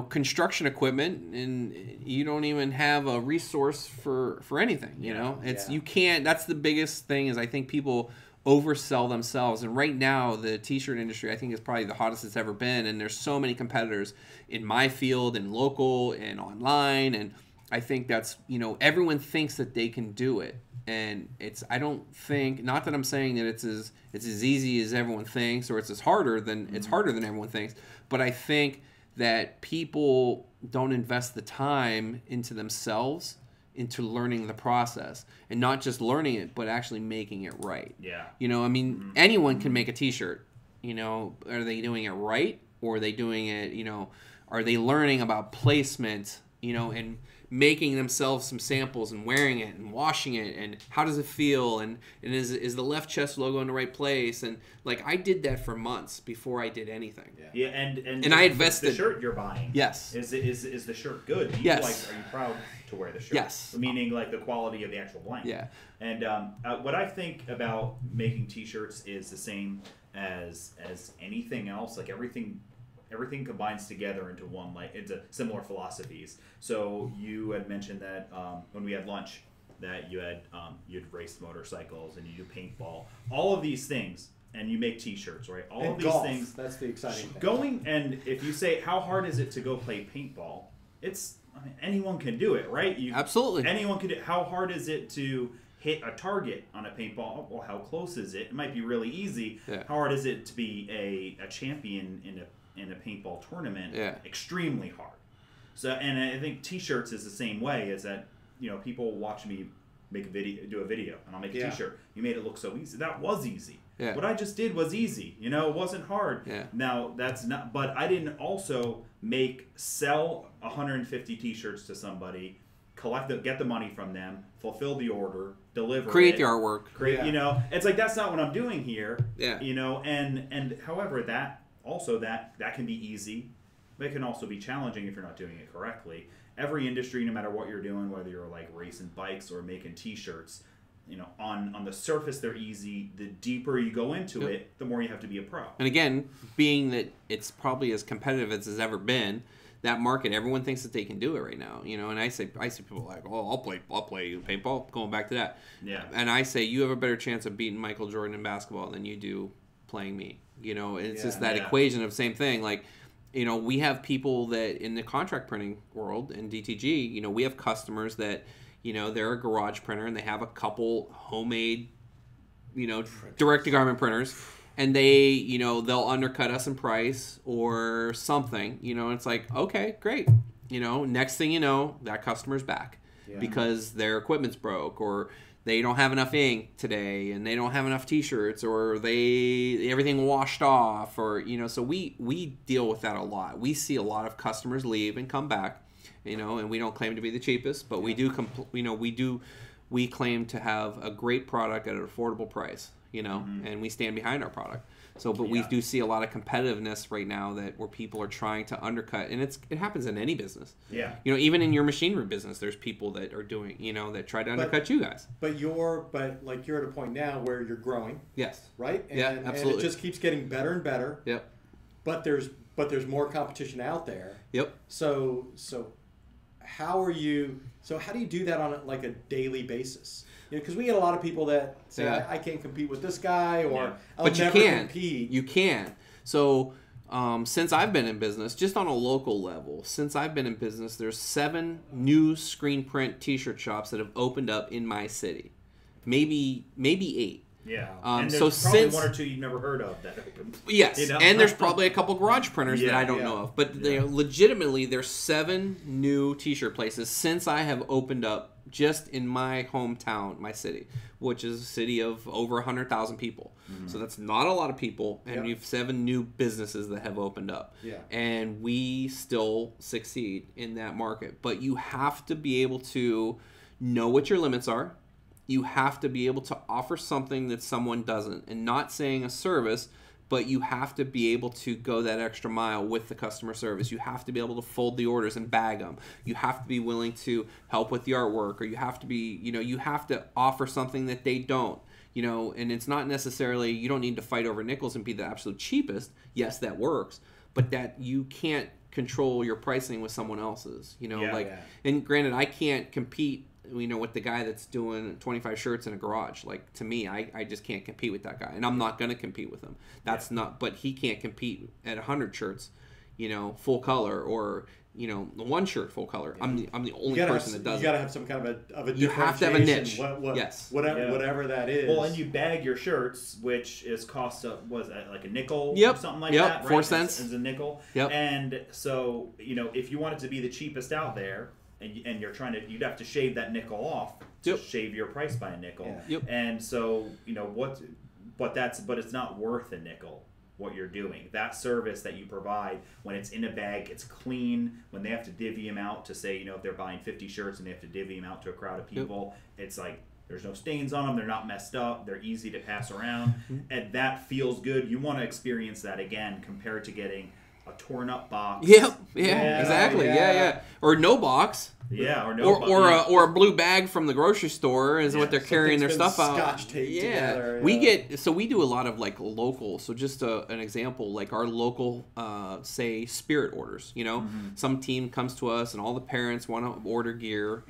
construction equipment, and you don't even have a resource for anything, you can't. That's the biggest thing, is I think people oversell themselves. And right now, the t-shirt industry, I think, is probably the hottest it's ever been, and there's so many competitors in my field and local and online, and I think that's, everyone thinks that they can do it. And I don't think, not that I'm saying that it's as easy as everyone thinks, or it's harder than everyone thinks, but I think that people don't invest the time into themselves, into learning the process, and not just learning it, but actually making it right. Yeah. Anyone can make a t-shirt. Are they doing it right, or are they doing it, are they learning about placement, and making themselves some samples and wearing it and washing it, and how does it feel, and is the left chest logo in the right place? And like, I did that for months before I did anything. Yeah, and I invested. The shirt you're buying. Yes. Is the shirt good? Are you proud to wear the shirt? Yes. Meaning like the quality of the actual blank. Yeah. And what I think about making t-shirts is the same as anything else. Like, everything combines together into one, like, into similar philosophies. So you had mentioned that when we had lunch, that you'd raced motorcycles and you do paintball, all of these things, and you make t-shirts, right? All of these things. That's the exciting thing. And if you say, how hard is it to go play paintball? Anyone can do it, right? Absolutely. Anyone can do it. How hard is it to hit a target on a paintball? Well, how close is it? It might be really easy. Yeah. How hard is it to be a champion in a paintball tournament? Yeah. Extremely hard. So, and I think t-shirts is the same way, is that, people watch me do a video, and I'll make a t-shirt. You made it look so easy. That was easy. Yeah. What I just did was easy. It wasn't hard. Yeah. Now, that's not, but I didn't also sell 150 t-shirts to somebody, get the money from them, fulfill the order, deliver create it, the artwork. It's like, that's not what I'm doing here. Yeah. And however, that can be easy, but it can also be challenging if you're not doing it correctly. Every industry, no matter what you're doing, whether you're like racing bikes or making t-shirts, on the surface they're easy. The deeper you go into it, the more you have to be a pro. And again, being that it's probably as competitive as it's ever been, that market, everyone thinks that they can do it right now. And I see people like, oh, I'll play paintball. Going back to that. Yeah. And I say, you have a better chance of beating Michael Jordan in basketball than you do playing me. It's just that equation of same thing. Like, we have people that in the contract printing world in DTG, we have customers that, they're a garage printer and they have a couple homemade, direct-to-garment printers, and they, they'll undercut us in price or something, it's like, okay, great. Next thing you know, that customer's back because their equipment's broke, or they don't have enough ink today, and they don't have enough t-shirts, or everything washed off, or, so we deal with that a lot. We see a lot of customers leave and come back, and we don't claim to be the cheapest, but we claim to have a great product at an affordable price, and we stand behind our product. So, but we do see a lot of competitiveness right now where people are trying to undercut, and it happens in any business. Yeah. Even in your machinery business, there's people that are doing, that try to undercut you guys. But you're at a point now where you're growing. Yes. Right? Absolutely. And it just keeps getting better and better. Yep. But there's more competition out there. Yep. So how do you do that on like a daily basis? Because we get a lot of people that say, I can't compete with this guy, or I'll never compete. You can. So since I've been in business, just on a local level, there's 7 new screen print t-shirt shops that have opened up in my city. Maybe 8. Yeah. And and so there's probably since one or two you've never heard of that opened. yes, You know? and there's probably a couple garage printers that I don't Yeah. know of, but legitimately there's 7 new T-shirt places since I have opened up just in my hometown, my city, which is a city of over 100,000 people. So that's not a lot of people, and we have 7 new businesses that have opened up. Yeah. And we still succeed in that market. But you have to be able to know what your limits are. You have to be able to offer something that someone doesn't, and not saying a service, but you have to be able to go that extra mile with the customer service. You have to be able to fold the orders and bag them. You have to be willing to help with the artwork, or you have to be, you have to offer something that they don't. And it's not necessarily, you don't need to fight over nickels and be the absolute cheapest. Yes, that works, but that you can't control your pricing with someone else's, and granted, I can't compete with the guy that's doing 25 shirts in a garage. Like, to me, I just can't compete with that guy, and I'm not going to compete with him. That's not, but he can't compete at 100 shirts, full color, or the 1 shirt full color. I'm the only person that does it. You got to have some kind of a you have to have a niche. Yes. Whatever that is. Well, and you bag your shirts, which is cost was like a nickel Yep. or something like Yep. that, right? 4 cents. Is a nickel. Yep. And so, if you wanted to be the cheapest out there, and you're you'd have to shave that nickel off to Yep. shave your price by a nickel. Yeah. Yep. And so, but it's not worth a nickel. What you're doing, that service that you provide, when it's in a bag, it's clean. When they have to divvy them out to say, if they're buying 50 shirts and they have to divvy them out to a crowd of people, it's like there's no stains on them, they're not messed up, they're easy to pass around, and that feels good. You want to experience that again compared to getting a torn up box. Yep. Yeah. Exactly. Yeah. Or no box. Yeah. Or a blue bag from the grocery store is what they're carrying their stuff out. Scotch taped together. We do a lot of like local. So just an example, like our local, say spirit orders. Some team comes to us and all the parents want to order gear,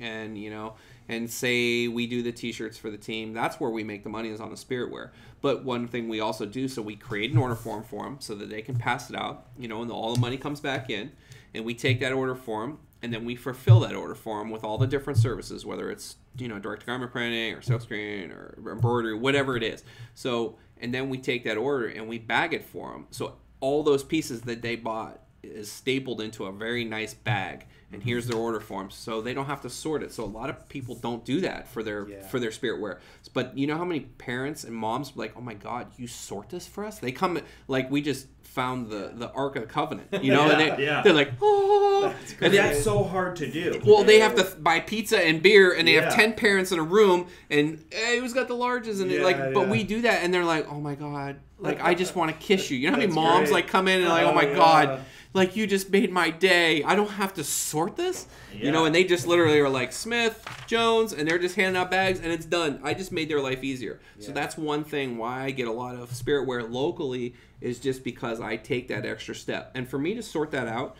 and say we do the T-shirts for the team. That's where we make the money, is on the spirit wear. But one thing we also do, so we create an order form for them so that they can pass it out, and all the money comes back in, and we take that order form, and then we fulfill that order form with all the different services, whether it's direct garment printing or silkscreen or embroidery, whatever it is. So, and then we take that order and we bag it for them. So all those pieces that they bought is stapled into a very nice bag, and here's their order form, so they don't have to sort it. So a lot of people don't do that for their spirit wear. But you know how many parents and moms are like, oh my God, you sort this for us? They come, like, we just found the Ark of the Covenant, and they're like, oh, and that's so hard to do. Well, they have to buy pizza and beer, and they have 10 parents in a room, and hey, who's got the largest? And but we do that, and they're like, oh my God, like, I just want to kiss you. You know how many moms like come in and like, oh my God, like, you just made my day. I don't have to sort this, and they just literally are like, Smith, Jones, and they're just handing out bags, and it's done. I just made their life easier. So that's one thing why I get a lot of spirit wear locally, is just because I take that extra step. And for me to sort that out,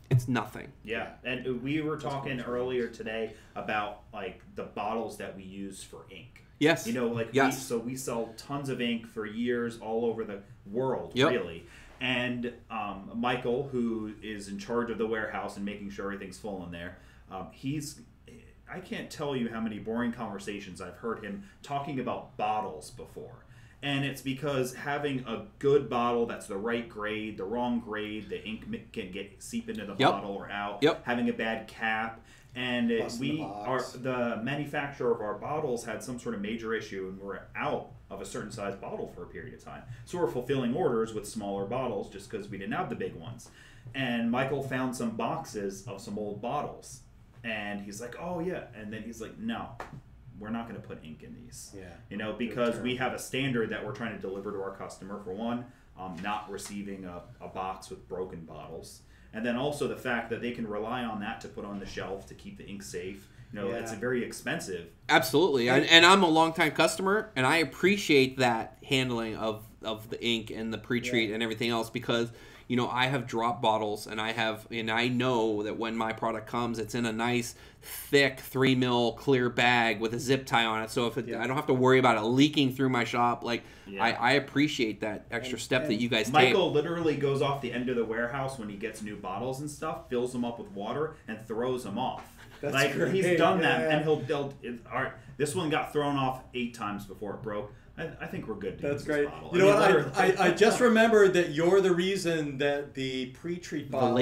it's nothing. Yeah, and we were talking earlier today about like the bottles that we use for ink. Yes. We sell tons of ink for years all over the world, really. And Michael, who is in charge of the warehouse and making sure everything's full in there, I can't tell you how many boring conversations I've heard him talking about bottles before. And it's because having a good bottle that's the right grade, the wrong grade, the ink can seep into the bottle or out. Having a bad cap. And the manufacturer of our bottles had some sort of major issue, and we're out of a certain size bottle for a period of time. So we're fulfilling orders with smaller bottles just because we didn't have the big ones. And Michael found some boxes of some old bottles. And he's like, oh yeah. And then he's like, no, we're not going to put ink in these. Yeah. Because we have a standard that we're trying to deliver to our customer. For one, not receiving a box with broken bottles. And then also the fact that they can rely on that to put on the shelf to keep the ink safe. It's very expensive. Absolutely. And I'm a longtime customer, and I appreciate that handling of the ink and the pre-treat and everything else, because I have drop bottles, and I know that when my product comes, it's in a nice thick 3 mil clear bag with a zip tie on it. So I don't have to worry about it leaking through my shop. I appreciate that extra step that you guys take. Michael literally goes off the end of the warehouse when he gets new bottles and stuff, fills them up with water, and throws them off. That's great. He's done that, and this one got thrown off 8 times before it broke. I think we're good. To That's use great. This bottle. You know I mean, what? I just remembered that you're the reason that the pre-treat bottles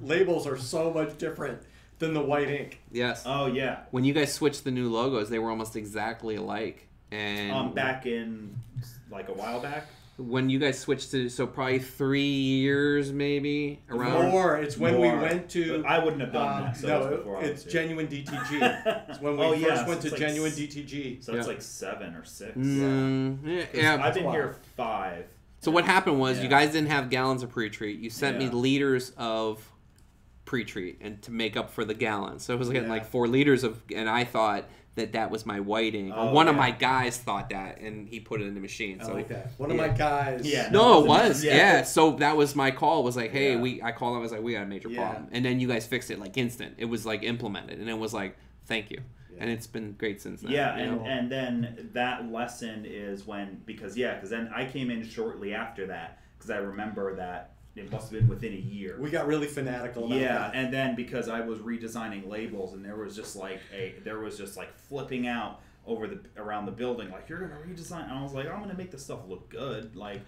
labels are so much different than the white ink. Yes. Oh yeah. When you guys switched the new logos, they were almost exactly alike. And back in like a while back. When you guys switched to, so probably 3 years maybe around. More. It's when we went to. But I wouldn't have done that. So no, it's Genuine DTG. It's when we first went to like Genuine DTG. So it's like 7 or 6. Yeah. I've been here 5. So what happened was you guys didn't have gallons of pre-treat. You sent me liters of pre-treat and to make up for the gallons. So it was getting like 4 liters of, and I thought that was my whiting. One of my guys thought that, and he put it in the machine. So like that. One of my guys. Yeah. No, it was. Yeah. So that was my call. Was like, hey, I called him. I was like, we got a major problem. And then you guys fixed it like instant. It was like implemented, and it was like, thank you. And it's been great since then. Yeah, and then that lesson is because then I came in shortly after that because I remember that it must have been within a year. We got really fanatical about that. Yeah, and then because I was redesigning labels and there was just like flipping out around the building, like, you're gonna redesign, and I was like, I'm gonna make this stuff look good, like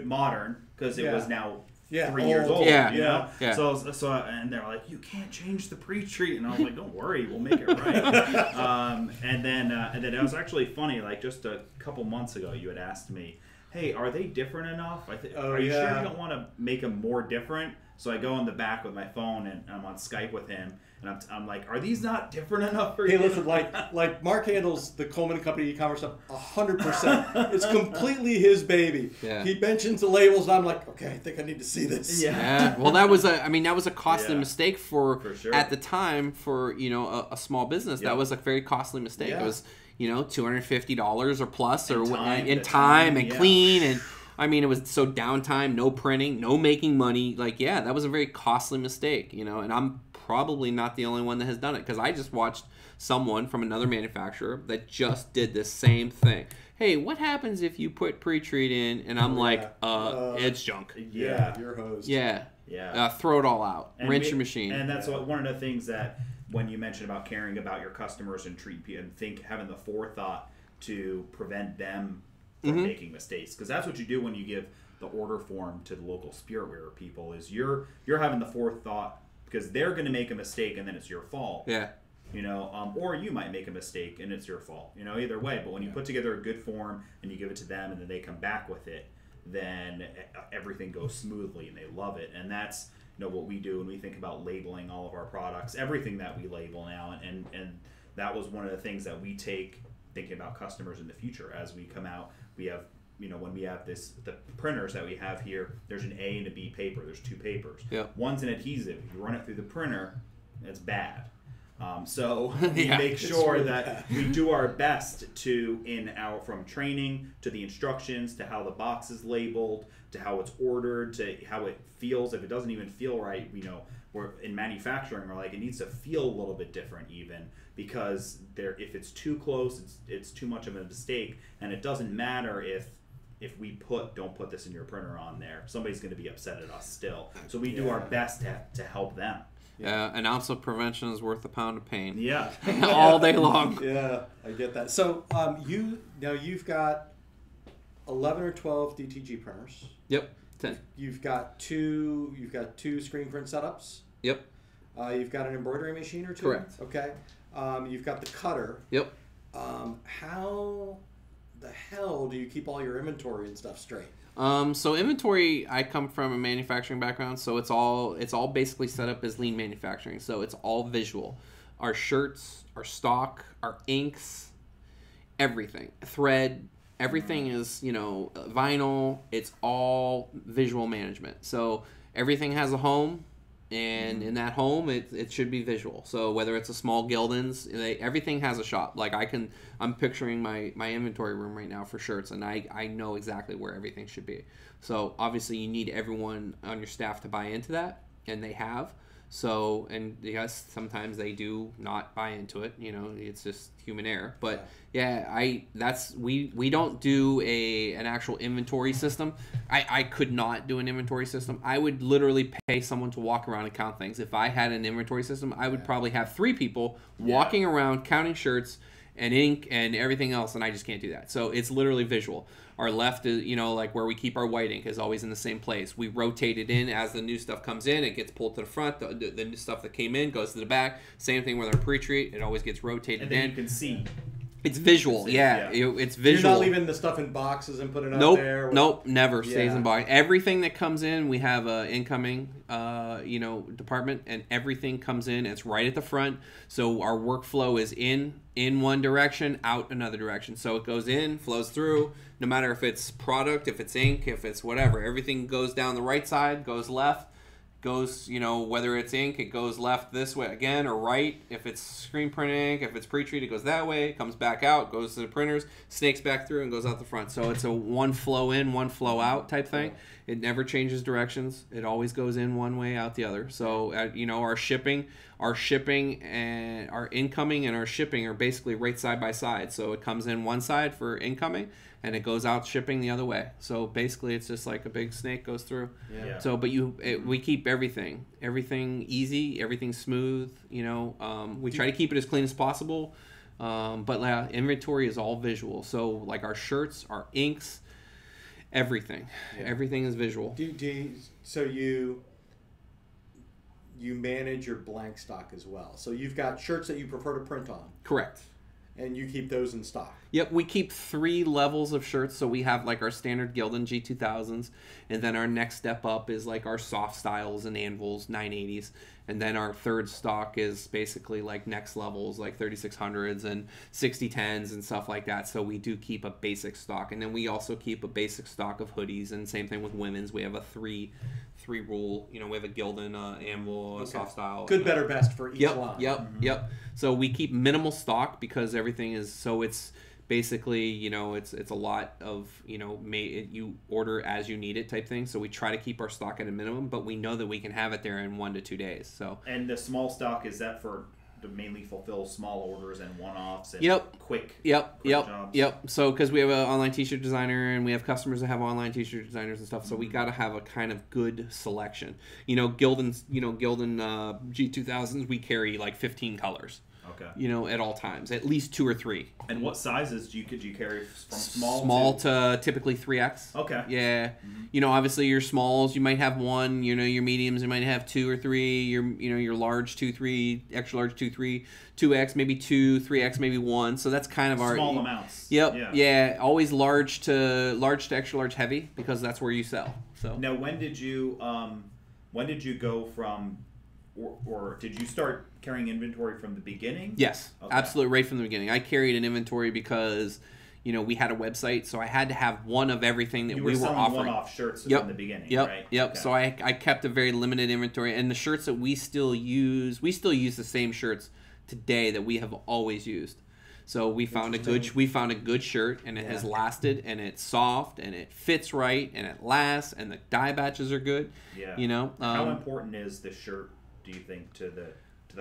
modern, because it was now 3 years old. You know? So and they're like, you can't change the pre-treat, and I was like, don't worry, we'll make it right. And then it was actually funny, like just a couple months ago, you had asked me, hey, are they different enough? Are you sure you don't want to make them more different? So I go in the back with my phone and I'm on Skype with him, and I'm like, are these not different enough for you? Hey, listen, like Mark handles the Coleman Company e-commerce stuff 100%. It's completely his baby. Yeah. He mentions the labels, and I'm like, okay, I think I need to see this. Yeah. Well, that was a costly mistake for sure. At the time for a small business. That was a very costly mistake. It was $250 or plus, or in time and clean, and I mean, it was so downtime, no printing, no making money. Like, that was a very costly mistake, and I'm probably not the only one that has done it, because I just watched someone from another manufacturer that just did this same thing. Hey, what happens if you put pre-treat in? And I'm it's junk. Yeah, you're hosed. Yeah. Throw it all out. And rinse your machine. And that's one of the things that, when you mentioned about caring about your customers and having the forethought to prevent them from making mistakes, because that's what you do when you give the order form to the local spirit wearer people, is you're having the forethought, because they're going to make a mistake and then it's your fault. Yeah. Or you might make a mistake and it's your fault. Either way. But when you put together a good form and you give it to them and then they come back with it, then everything goes smoothly and they love it. And that's what we do when we think about labeling all of our products, everything that we label now, and that was one of the things that we take thinking about customers in the future as we come out. We have when we have the printers that we have here, there's an A and a B paper. There's 2 papers. One's an adhesive. If you run it through the printer, it's bad. So we make sure that we do our best from training to the instructions to how the box is labeled to how it's ordered to how it feels. If it doesn't even feel right, we're in manufacturing, we're like, it needs to feel a little bit different, even, because if it's too close, it's too much of a mistake, and it doesn't matter if we don't put this in your printer on there. Somebody's going to be upset at us still. So we do our best to help them. An ounce of prevention is worth a pound of pain. Yeah. All day long. Yeah, I get that. So you've got 11 or 12 DTG printers. Yep. 10. You've got two screen print setups. Yep. You've got an embroidery machine or 2. Correct. Okay. You've got the cutter. Yep. How the hell do you keep all your inventory and stuff straight? So inventory, I come from a manufacturing background, so it's all basically set up as lean manufacturing. So it's all visual. Our shirts, our stock, our inks, everything, thread, everything is vinyl. It's all visual management. So everything has a home, and in that home, it should be visual. So whether it's a small Gildan's, everything has a shop. Like I'm picturing my inventory room right now for shirts, and I know exactly where everything should be. So obviously you need everyone on your staff to buy into that, and they have. So, and yes, sometimes they do not buy into it. It's just human error. But we don't do an actual inventory system. I could not do an inventory system. I would literally pay someone to walk around and count things. If I had an inventory system, I would probably have 3 people walking around counting shirts and ink and everything else, and I just can't do that. So it's literally visual. Our left is, like where we keep our white ink is always in the same place. We rotate it in as the new stuff comes in. It gets pulled to the front. The new stuff that came in goes to the back. Same thing with our pre-treat. It always gets rotated And then in. you can see. It's visual, it's visual. You're not leaving the stuff in boxes and putting it nope, up there? Nope, never stays in box. Everything that comes in, we have a incoming, department, and everything comes in. It's right at the front. So our workflow is in one direction, out another direction. So it goes in, flows through. No matter if it's product, if it's ink, if it's whatever, everything goes down the right side, goes left. Goes, whether it's ink, it goes left this way again, or right. If it's screen print ink, if it's pre-treat, it goes that way, comes back out, goes to the printers, snakes back through, and goes out the front. So it's a one flow in, one flow out type thing. It never changes directions. It always goes in one way, out the other. So, our shipping and our incoming and our shipping are basically right side by side. So it comes in one side for incoming, and it goes out shipping the other way. So basically, it's just like a big snake goes through. Yeah. So, but we keep everything easy, everything smooth. We try to keep it as clean as possible. But inventory is all visual. So like our shirts, our inks, everything is visual. So you manage your blank stock as well. So you've got shirts that you prefer to print on. Correct. And you keep those in stock. Yep, we keep 3 levels of shirts. So we have like our standard Gildan G2000s, and then our next step up is like our soft styles and anvils, 980s, and then our third stock is basically like next levels, like 3600s and 6010s and stuff like that. So we do keep a basic stock, and then we also keep a basic stock of hoodies, and same thing with women's. We have a three rule. We have a Gildan anvil, a soft style. Good, better, best for each line. Yep. So we keep minimal stock because everything is it's basically it's a lot of you order as you need it type thing. So we try to keep our stock at a minimum, but we know that we can have it there in 1 to 2 days. So and the small stock, is that to mainly fulfill small orders and one-offs and quick jobs? So because we have an online t-shirt designer and we have customers that have online t-shirt designers and stuff, so we got to have a kind of good selection. Gildan G2000s, we carry like 15 colors. Okay. At all times, at least 2 or 3. And what sizes could you carry from small? Small to typically 3X. Okay. Yeah. Obviously your smalls, you might have 1. Your mediums, you might have 2 or 3. Your large 2, 3, extra large 2, 3, 2X, maybe 2, 3X, maybe 1. So that's kind of our small amounts. Yep. Yeah. Always large to extra large heavy, because that's where you sell. So now, when did you go from, or did you start carrying inventory from the beginning? Yes, absolutely, right from the beginning. I carried an inventory because we had a website, so I had to have one of everything that we were offering. One-off shirts from the beginning, right? Yep. Okay. So I kept a very limited inventory, and the shirts that we still use the same shirts today that we have always used. So we found a good shirt, and it has lasted, and it's soft, and it fits right, and it lasts, and the dye batches are good. Yeah. How important is the shirt, do you think, to the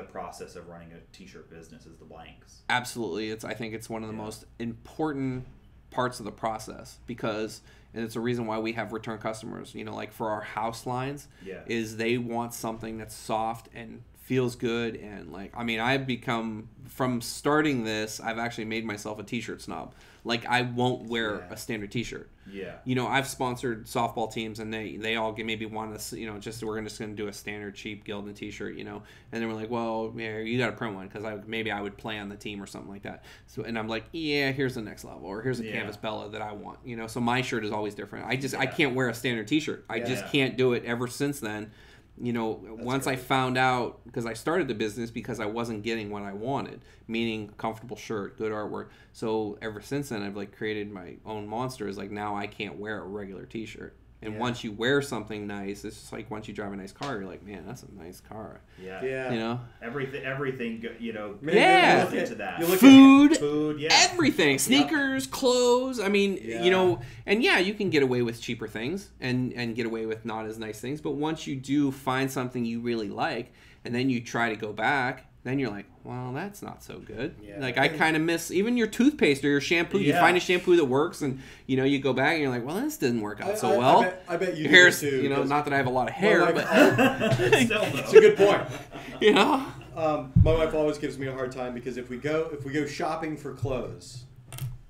process of running a t-shirt business, is the blanks? Absolutely. I think it's one of the most important parts of the process, because, and it's a reason why we have return customers, like for our house lines, is they want something that's soft and feels good. And I've become, from starting this, I've actually made myself a t-shirt snob. Like, I won't wear a standard t-shirt. Yeah. I've sponsored softball teams, and they all maybe want us, we're just going to do a standard cheap Gildan t-shirt, and then we're like, well, yeah, you got to print one, because I would play on the team or something like that. So, and I'm like, yeah, here's the next level, or here's a canvas Bella that I want, so my shirt is always different. I can't wear a standard t-shirt. I just can't do it. Ever since then, once I found out, because I started the business because I wasn't getting what I wanted, meaning comfortable shirt, good artwork. So ever since then, I've created my own monsters. Now I can't wear a regular t-shirt. And once you wear something nice, it's just like once you drive a nice car, you're like, man, that's a nice car. Yeah. Everything, yeah. goes into that. Food, everything. Sneakers, clothes. And you can get away with cheaper things and get away with not as nice things. But once you do find something you really like, and then you try to go back, then you're like, well, that's not so good. Yeah. I kind of miss even your toothpaste or your shampoo. You find a shampoo that works, and you go back and you're like, well, this didn't work out so well. I bet you hair's do too. Not that I have a lot of hair, but it's a good point. My wife always gives me a hard time because if we go shopping for clothes,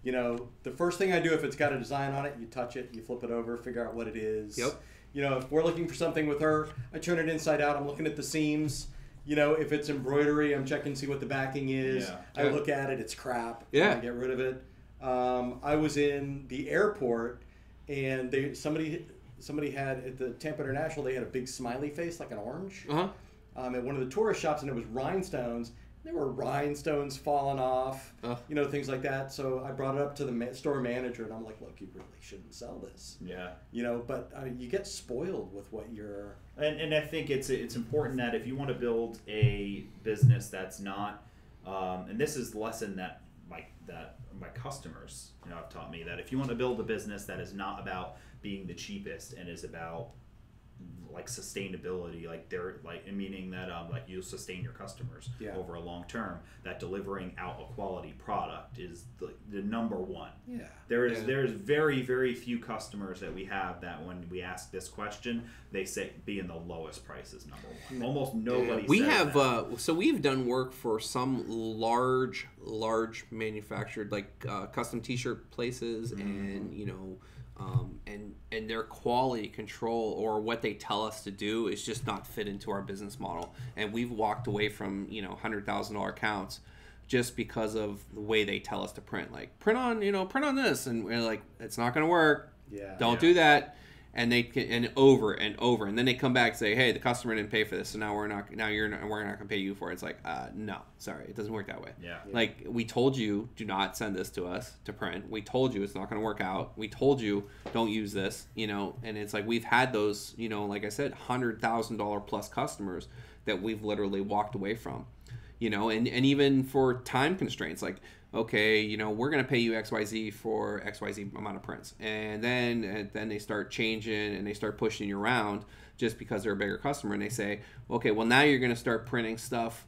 you know, the first thing I do if it's got a design on it, you touch it, you flip it over, figure out what it is. Yep. You know, if we're looking for something with her, I turn it inside out. I'm looking at the seams. You know, if it's embroidery, I'm checking to see what the backing is. Yeah. I look at it, it's crap. Yeah. I get rid of it. I was in the airport, and somebody had at the Tampa International, they had a big smiley face like an orange. Uh-huh. At one of the tourist shops, and it was rhinestones. There were rhinestones falling off, you know, things like that. So I brought it up to the store manager, and I'm like, look, you really shouldn't sell this. Yeah. You know, but you get spoiled with what you're... And I think it's important that if you want to build a business that's not, and this is the lesson that my customers, you know, have taught me, that if you want to build a business that is not about being the cheapest and is about like sustainability, like they're like meaning that like you'll sustain your customers over a long term, that delivering out a quality product is the number one. Yeah. There's very, very few customers that we have that when we ask this question, they say being the lowest price is number one. Almost nobody We says have that. So we've done work for some large manufactured like custom t-shirt places, and you know, and their quality control or what they tell us to do is just not fit into our business model, and we've walked away from, you know, $100,000 accounts just because of the way they tell us to print. Like, print on this, and we're like, it's not going to work. Yeah. Don't do that. And they can, and over, and then they come back and say, hey, the customer didn't pay for this, so we're not going to pay you for it. It's like, no, sorry, it doesn't work that way. Yeah. Like, we told you, do not send this to us to print. We told you it's not going to work out. We told you don't use this, you know. And it's like, we've had those, you know, like I said, $100,000 plus customers that we've literally walked away from, you know, and even for time constraints, like, okay, you know, we're going to pay you XYZ for XYZ amount of prints. And then they start changing and they start pushing you around just because they're a bigger customer. And they say, okay, well, now you're going to start printing stuff,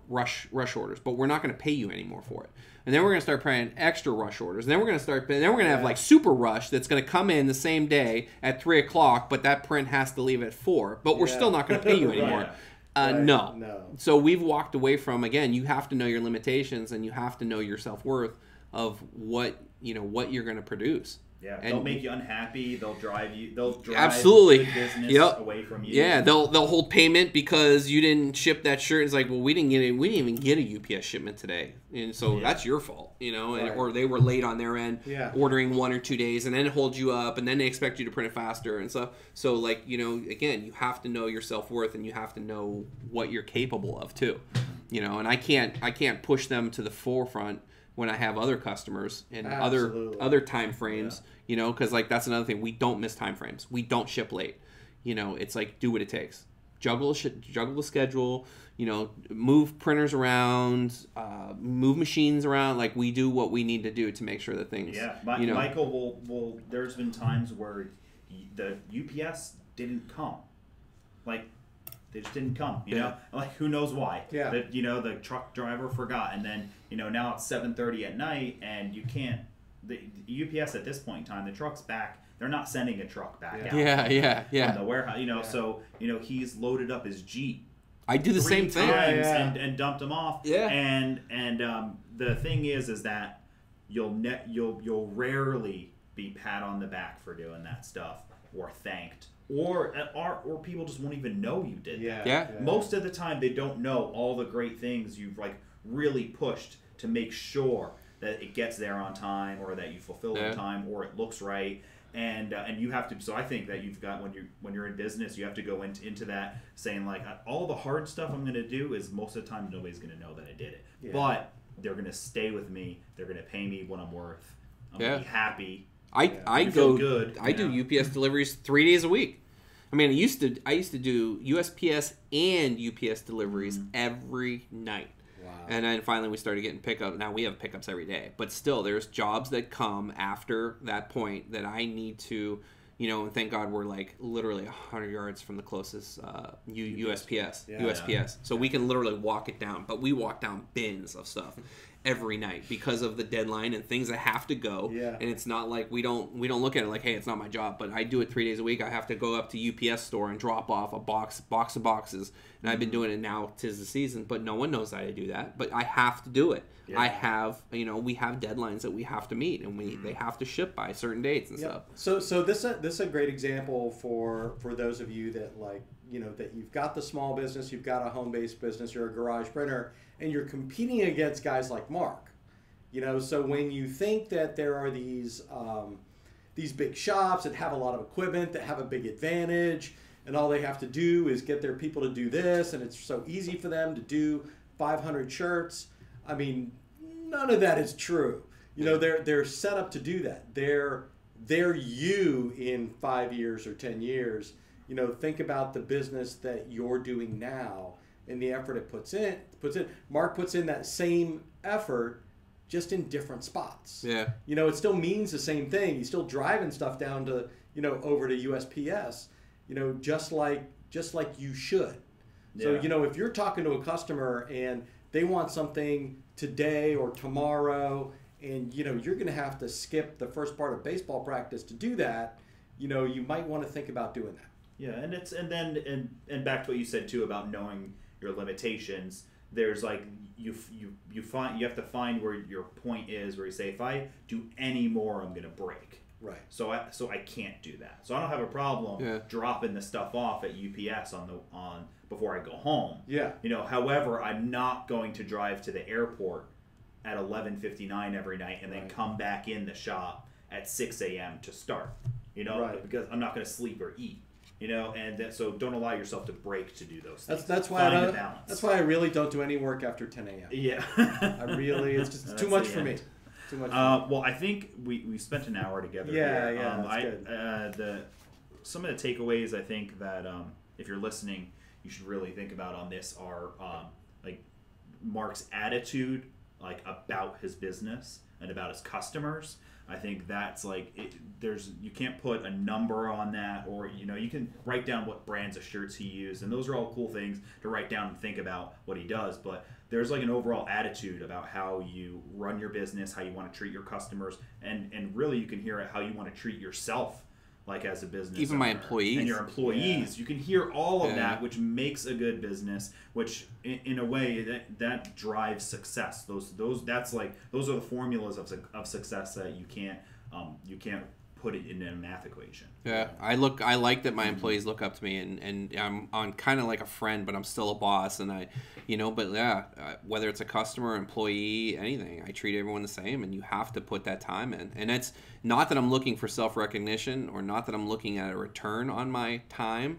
rush orders, but we're not going to pay you anymore for it. And then we're going to start printing extra rush orders. And then we're going to have like super rush that's going to come in the same day at 3 o'clock, but that print has to leave at 4. But we're still not going to pay you anymore. Right. No. So we've walked away from, again, you have to know your limitations and you have to know your self-worth of what you're going to produce. Yeah, and they'll make you unhappy. They'll drive absolutely good business away from you. Yeah, they'll hold payment because you didn't ship that shirt. It's like, well, we didn't even get a UPS shipment today, and so that's your fault, you know. Right. Or they were late on their end, ordering 1 or 2 days, and then it holds you up, and then they expect you to print it faster, and so like, you know, again, you have to know your self-worth and you have to know what you're capable of too, you know. And I can't push them to the forefront when I have other customers and other time frames, you know, because like that's another thing. We don't miss time frames. We don't ship late. You know, it's like, do what it takes. Juggle the schedule. You know, move printers around, move machines around. Like, we do what we need to do to make sure that things. Yeah, you know, Michael will. There's been times where the UPS didn't come, like. They just didn't come, you know? Like, who knows why? Yeah. The truck driver forgot, and then, you know, now it's 7:30 at night, and you can't. The UPS at this point in time, the truck's back. They're not sending a truck back out. Yeah. From the warehouse, you know. So, you know, he's loaded up his Jeep. I do the same thing. And dumped him off. Yeah. And the thing is that you'll rarely be pat on the back for doing that stuff or thanked. Or people just won't even know you did that. Yeah. Most of the time, they don't know all the great things you've like really pushed to make sure that it gets there on time, or that you fulfill it on time, or it looks right. And you have to. So I think that you've got when you're in business, you have to go into that saying like, all the hard stuff I'm going to do is most of the time nobody's going to know that I did it. Yeah. But they're going to stay with me. They're going to pay me what I'm worth. I'm going to be happy. I do UPS deliveries 3 days a week. I mean, I used to do USPS and UPS deliveries every night. Wow. And then finally we started getting pickups. Now we have pickups every day. But still, there's jobs that come after that point that I need to, you know, and thank God we're like literally 100 yards from the closest USPS. So we can literally walk it down. But we walk down bins of stuff. every night because of the deadline and things that have to go. Yeah. And it's not like we don't look at it like, hey, it's not my job, but I do it 3 days a week. I have to go up to UPS store and drop off a box of boxes, and I've been doing it now 'tis the season, but no one knows that I do that, but I have to do it. Yeah. I have, we have deadlines that we have to meet, and they have to ship by certain dates and stuff. So this is a great example for those of you that that you've got the small business, you've got a home-based business, you're a garage printer, and you're competing against guys like Mark. So when you think that there are these big shops that have a lot of equipment, that have a big advantage, and all they have to do is get their people to do this, and it's so easy for them to do 500 shirts. I mean, none of that is true. They're set up to do that. They're you in 5 years or 10 years. Think about the business that you're doing now and the effort it puts in. Mark puts in that same effort, just in different spots. Yeah. It still means the same thing. He's still driving stuff down to, over to USPS, just like you should. Yeah. So, if you're talking to a customer and they want something today or tomorrow, and, you're going to have to skip the first part of baseball practice to do that, you might want to think about doing that. Yeah, and back to what you said too about knowing your limitations. There's like you have to find where your point is, where you say, if I do any more, I'm gonna break. Right. So I can't do that. So I don't have a problem dropping the stuff off at UPS on before I go home. Yeah. However, I'm not going to drive to the airport at 11:59 every night and then come back in the shop at 6 a.m. to start. Because I'm not going to sleep or eat. So don't allow yourself to break to do those things. That's why I really don't do any work after 10 a.m. Yeah. It's just too much for me. Too much. Well, I think we spent an hour together. Yeah, here. That's good. Some of the takeaways I think that if you're listening, you should really think about on this are like Mark's attitude, like about his business and about his customers. I think that's like you can't put a number on that, or you can write down what brands of shirts he used, and those are all cool things to write down and think about what he does. But there's like an overall attitude about how you run your business, how you want to treat your customers, and really you can hear how you want to treat yourself, like as a business even owner. My employees and your employees. You can hear all of that, which makes a good business, which in a way that drives success. Those are the formulas of success that you can't put it in a math equation. Yeah, I like that my employees look up to me, and I'm on kind of like a friend, but I'm still a boss, and whether it's a customer, employee, anything, I treat everyone the same, and you have to put that time in. And it's not that I'm looking for self-recognition, or not that I'm looking at a return on my time,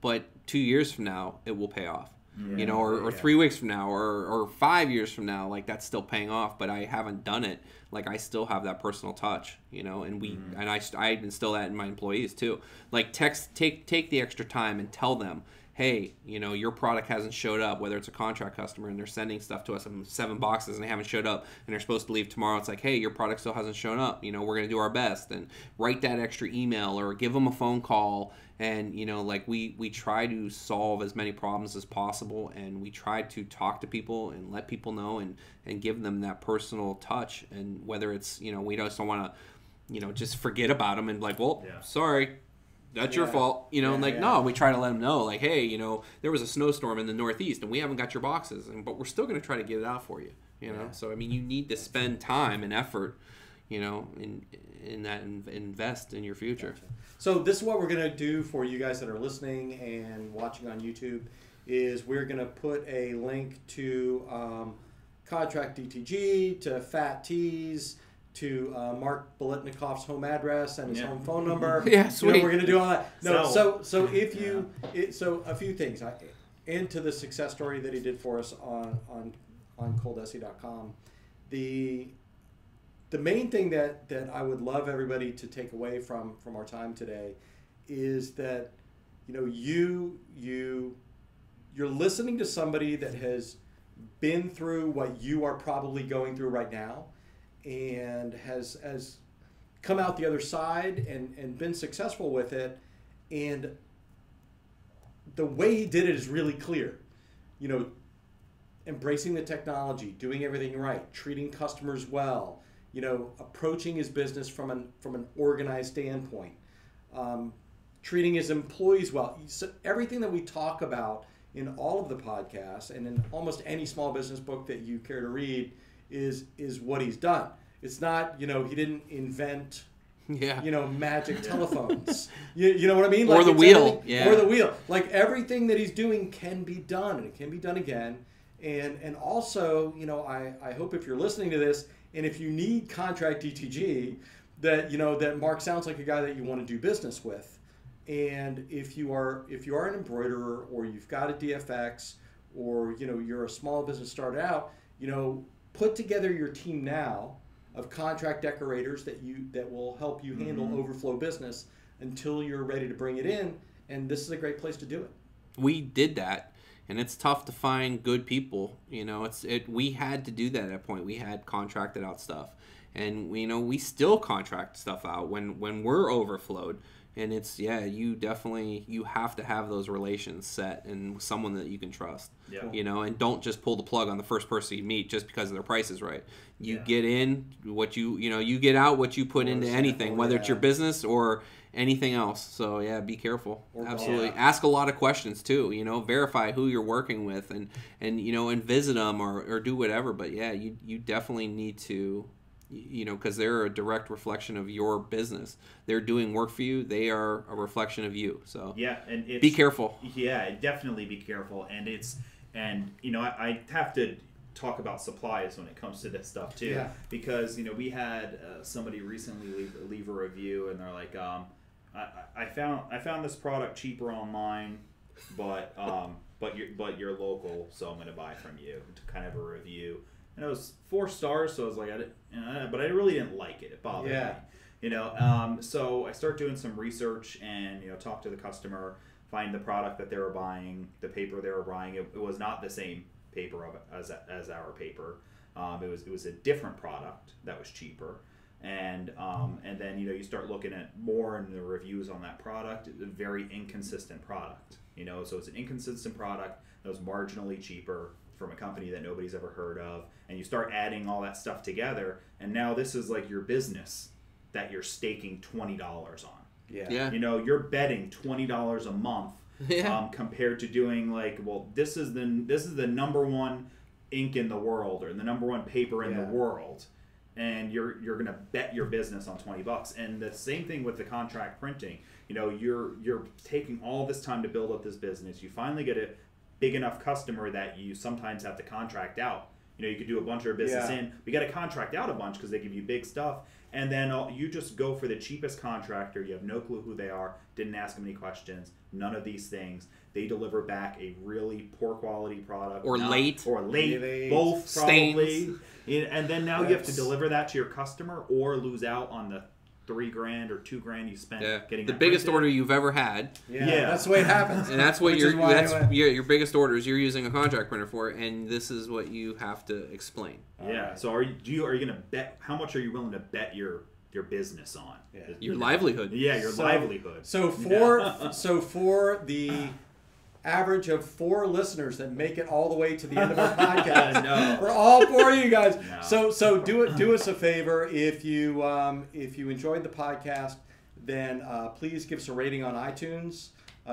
but 2 years from now, it will pay off. Or 3 weeks from now, or 5 years from now, like that's still paying off, but I haven't done it. Like I still have that personal touch, and I instill that in my employees too. Like take the extra time and tell them, hey, your product hasn't showed up, whether it's a contract customer and they're sending stuff to us in 7 boxes and they haven't showed up and they're supposed to leave tomorrow. It's like, hey, your product still hasn't shown up. We're going to do our best, and write that extra email or give them a phone call. And, we try to solve as many problems as possible, and we try to talk to people and let people know and give them that personal touch. And whether it's, we just don't want to, just forget about them and sorry, that's your fault, no, we try to let them know, like, hey, there was a snowstorm in the Northeast and we haven't got your boxes, but we're still going to try to get it out for you, So, I mean, you need to spend time and effort, in that, and invest in your future. Gotcha. So this is what we're going to do for you guys that are listening and watching on YouTube, is we're going to put a link to Contract DTG, to Fat Tees, to Mark Biletnikoff's home address and his home phone number. Yeah, sweet. We're going to do all that. No, so if you, a few things, and to the success story that he did for us on coldessie.com. The main thing that I would love everybody to take away from our time today is that you're listening to somebody that has been through what you are probably going through right now, and has come out the other side and been successful with it. And the way he did it is really clear, and embracing the technology, doing everything right, treating customers well, approaching his business from an organized standpoint, treating his employees well. So everything that we talk about in all of the podcasts and in almost any small business book that you care to read is what he's done. It's not, he didn't invent, magic telephones. You know what I mean? Or the wheel. Or the wheel. Like everything that he's doing can be done, and it can be done again. And also, I hope if you're listening to this, and if you need contract DTG, that Mark sounds like a guy that you want to do business with. And if you are an embroiderer, or you've got a DFX, or you're a small business started out, put together your team now of contract decorators that will help you handle overflow business until you're ready to bring it in. And this is a great place to do it. We did that, and it's tough to find good people. We had to do that at a point. We had contracted out stuff, and we still contract stuff out when we're overflowed. And it's, you have to have those relations set and someone that you can trust. And don't just pull the plug on the first person you meet just because their price is right. You get in what you get out what you put into anything, whether it's your business or anything else. So be careful. Absolutely. Ask a lot of questions too, verify who you're working with and visit them or do whatever. But you definitely need to, because they're a direct reflection of your business. They're doing work for you. They are a reflection of you. So and be careful. Yeah, definitely be careful. And I have to talk about supplies when it comes to this stuff too. Yeah. Because we had somebody recently leave a review, and they're like, I found this product cheaper online, but you're local, so I'm going to buy from you. To kind of a review. And it was 4 stars, so I was like, but I really didn't like it. It bothered me. So I start doing some research and talk to the customer, find the product that they were buying, the paper they were buying. It was not the same paper as our paper. It was a different product that was cheaper. And then you start looking at more in the reviews on that product. It's a very inconsistent product. So it's an inconsistent product that was marginally cheaper from a company that nobody's ever heard of, and you start adding all that stuff together, and now this is like your business that you're staking $20 on. You're betting $20 a month compared to doing this is the number one ink in the world, or the number one paper in the world, and you're gonna bet your business on $20. And the same thing with the contract printing. You're taking all this time to build up this business. You finally get a big enough customer that you sometimes have to contract out. You could do a bunch of business in. We got to contract out a bunch because they give you big stuff. And then you just go for the cheapest contractor. You have no clue who they are. Didn't ask them any questions. None of these things. They deliver back a really poor quality product. Or late. Both probably. And then now you have to deliver that to your customer or lose out on the $3,000 or $2,000 you spent getting the biggest order you've ever had. That's the way it happens. And that's what your biggest orders you're using a contract printer for, and this is what you have to explain. So are you going to bet? How much are you willing to bet your business on? Your livelihood. Your livelihood. So for the average of 4 listeners that make it all the way to the end of our podcast. For all 4 of you guys. So do us a favor. If you enjoyed the podcast, then please give us a rating on iTunes.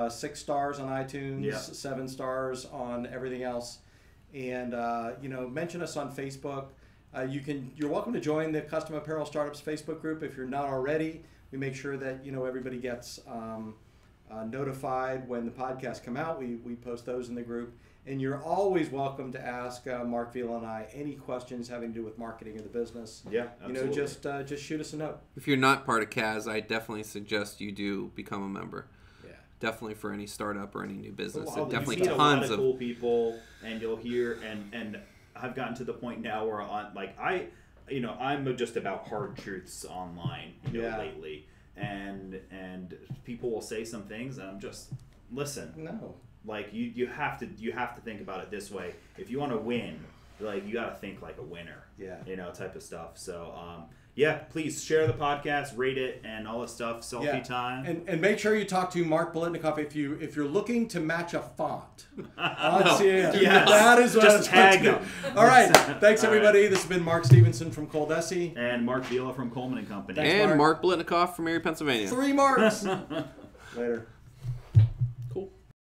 6 stars on iTunes, 7 stars on everything else, and mention us on Facebook. You're welcome to join the Custom Apparel Startups Facebook group if you're not already. We make sure that everybody gets notified when the podcasts come out. We post those in the group, and you're always welcome to ask Mark Vila and I any questions having to do with marketing of the business. Absolutely. Just shoot us a note. If you're not part of CAS, I definitely suggest you do become a member. Definitely for any startup or any new business. Definitely you see tons a lot of cool people, and you'll hear and I've gotten to the point now where I'm just about hard truths online lately. And people will say some things, and I'm just listen. No, you have to think about it this way. If you want to win, you got to think like a winner. Type of stuff. So yeah, please share the podcast, rate it, and all this stuff. Selfie time. And make sure you talk to Mark Biletnikoff if you're looking to match a font. Yes. That is what just I was tag about to them. do. All right. Thanks, everybody. This has been Mark Stevenson from Coldesi. And Mark Vila from Coleman and Company. Thanks, And Mark. Mark Biletnikoff from Erie, Pennsylvania. 3 marks. Later.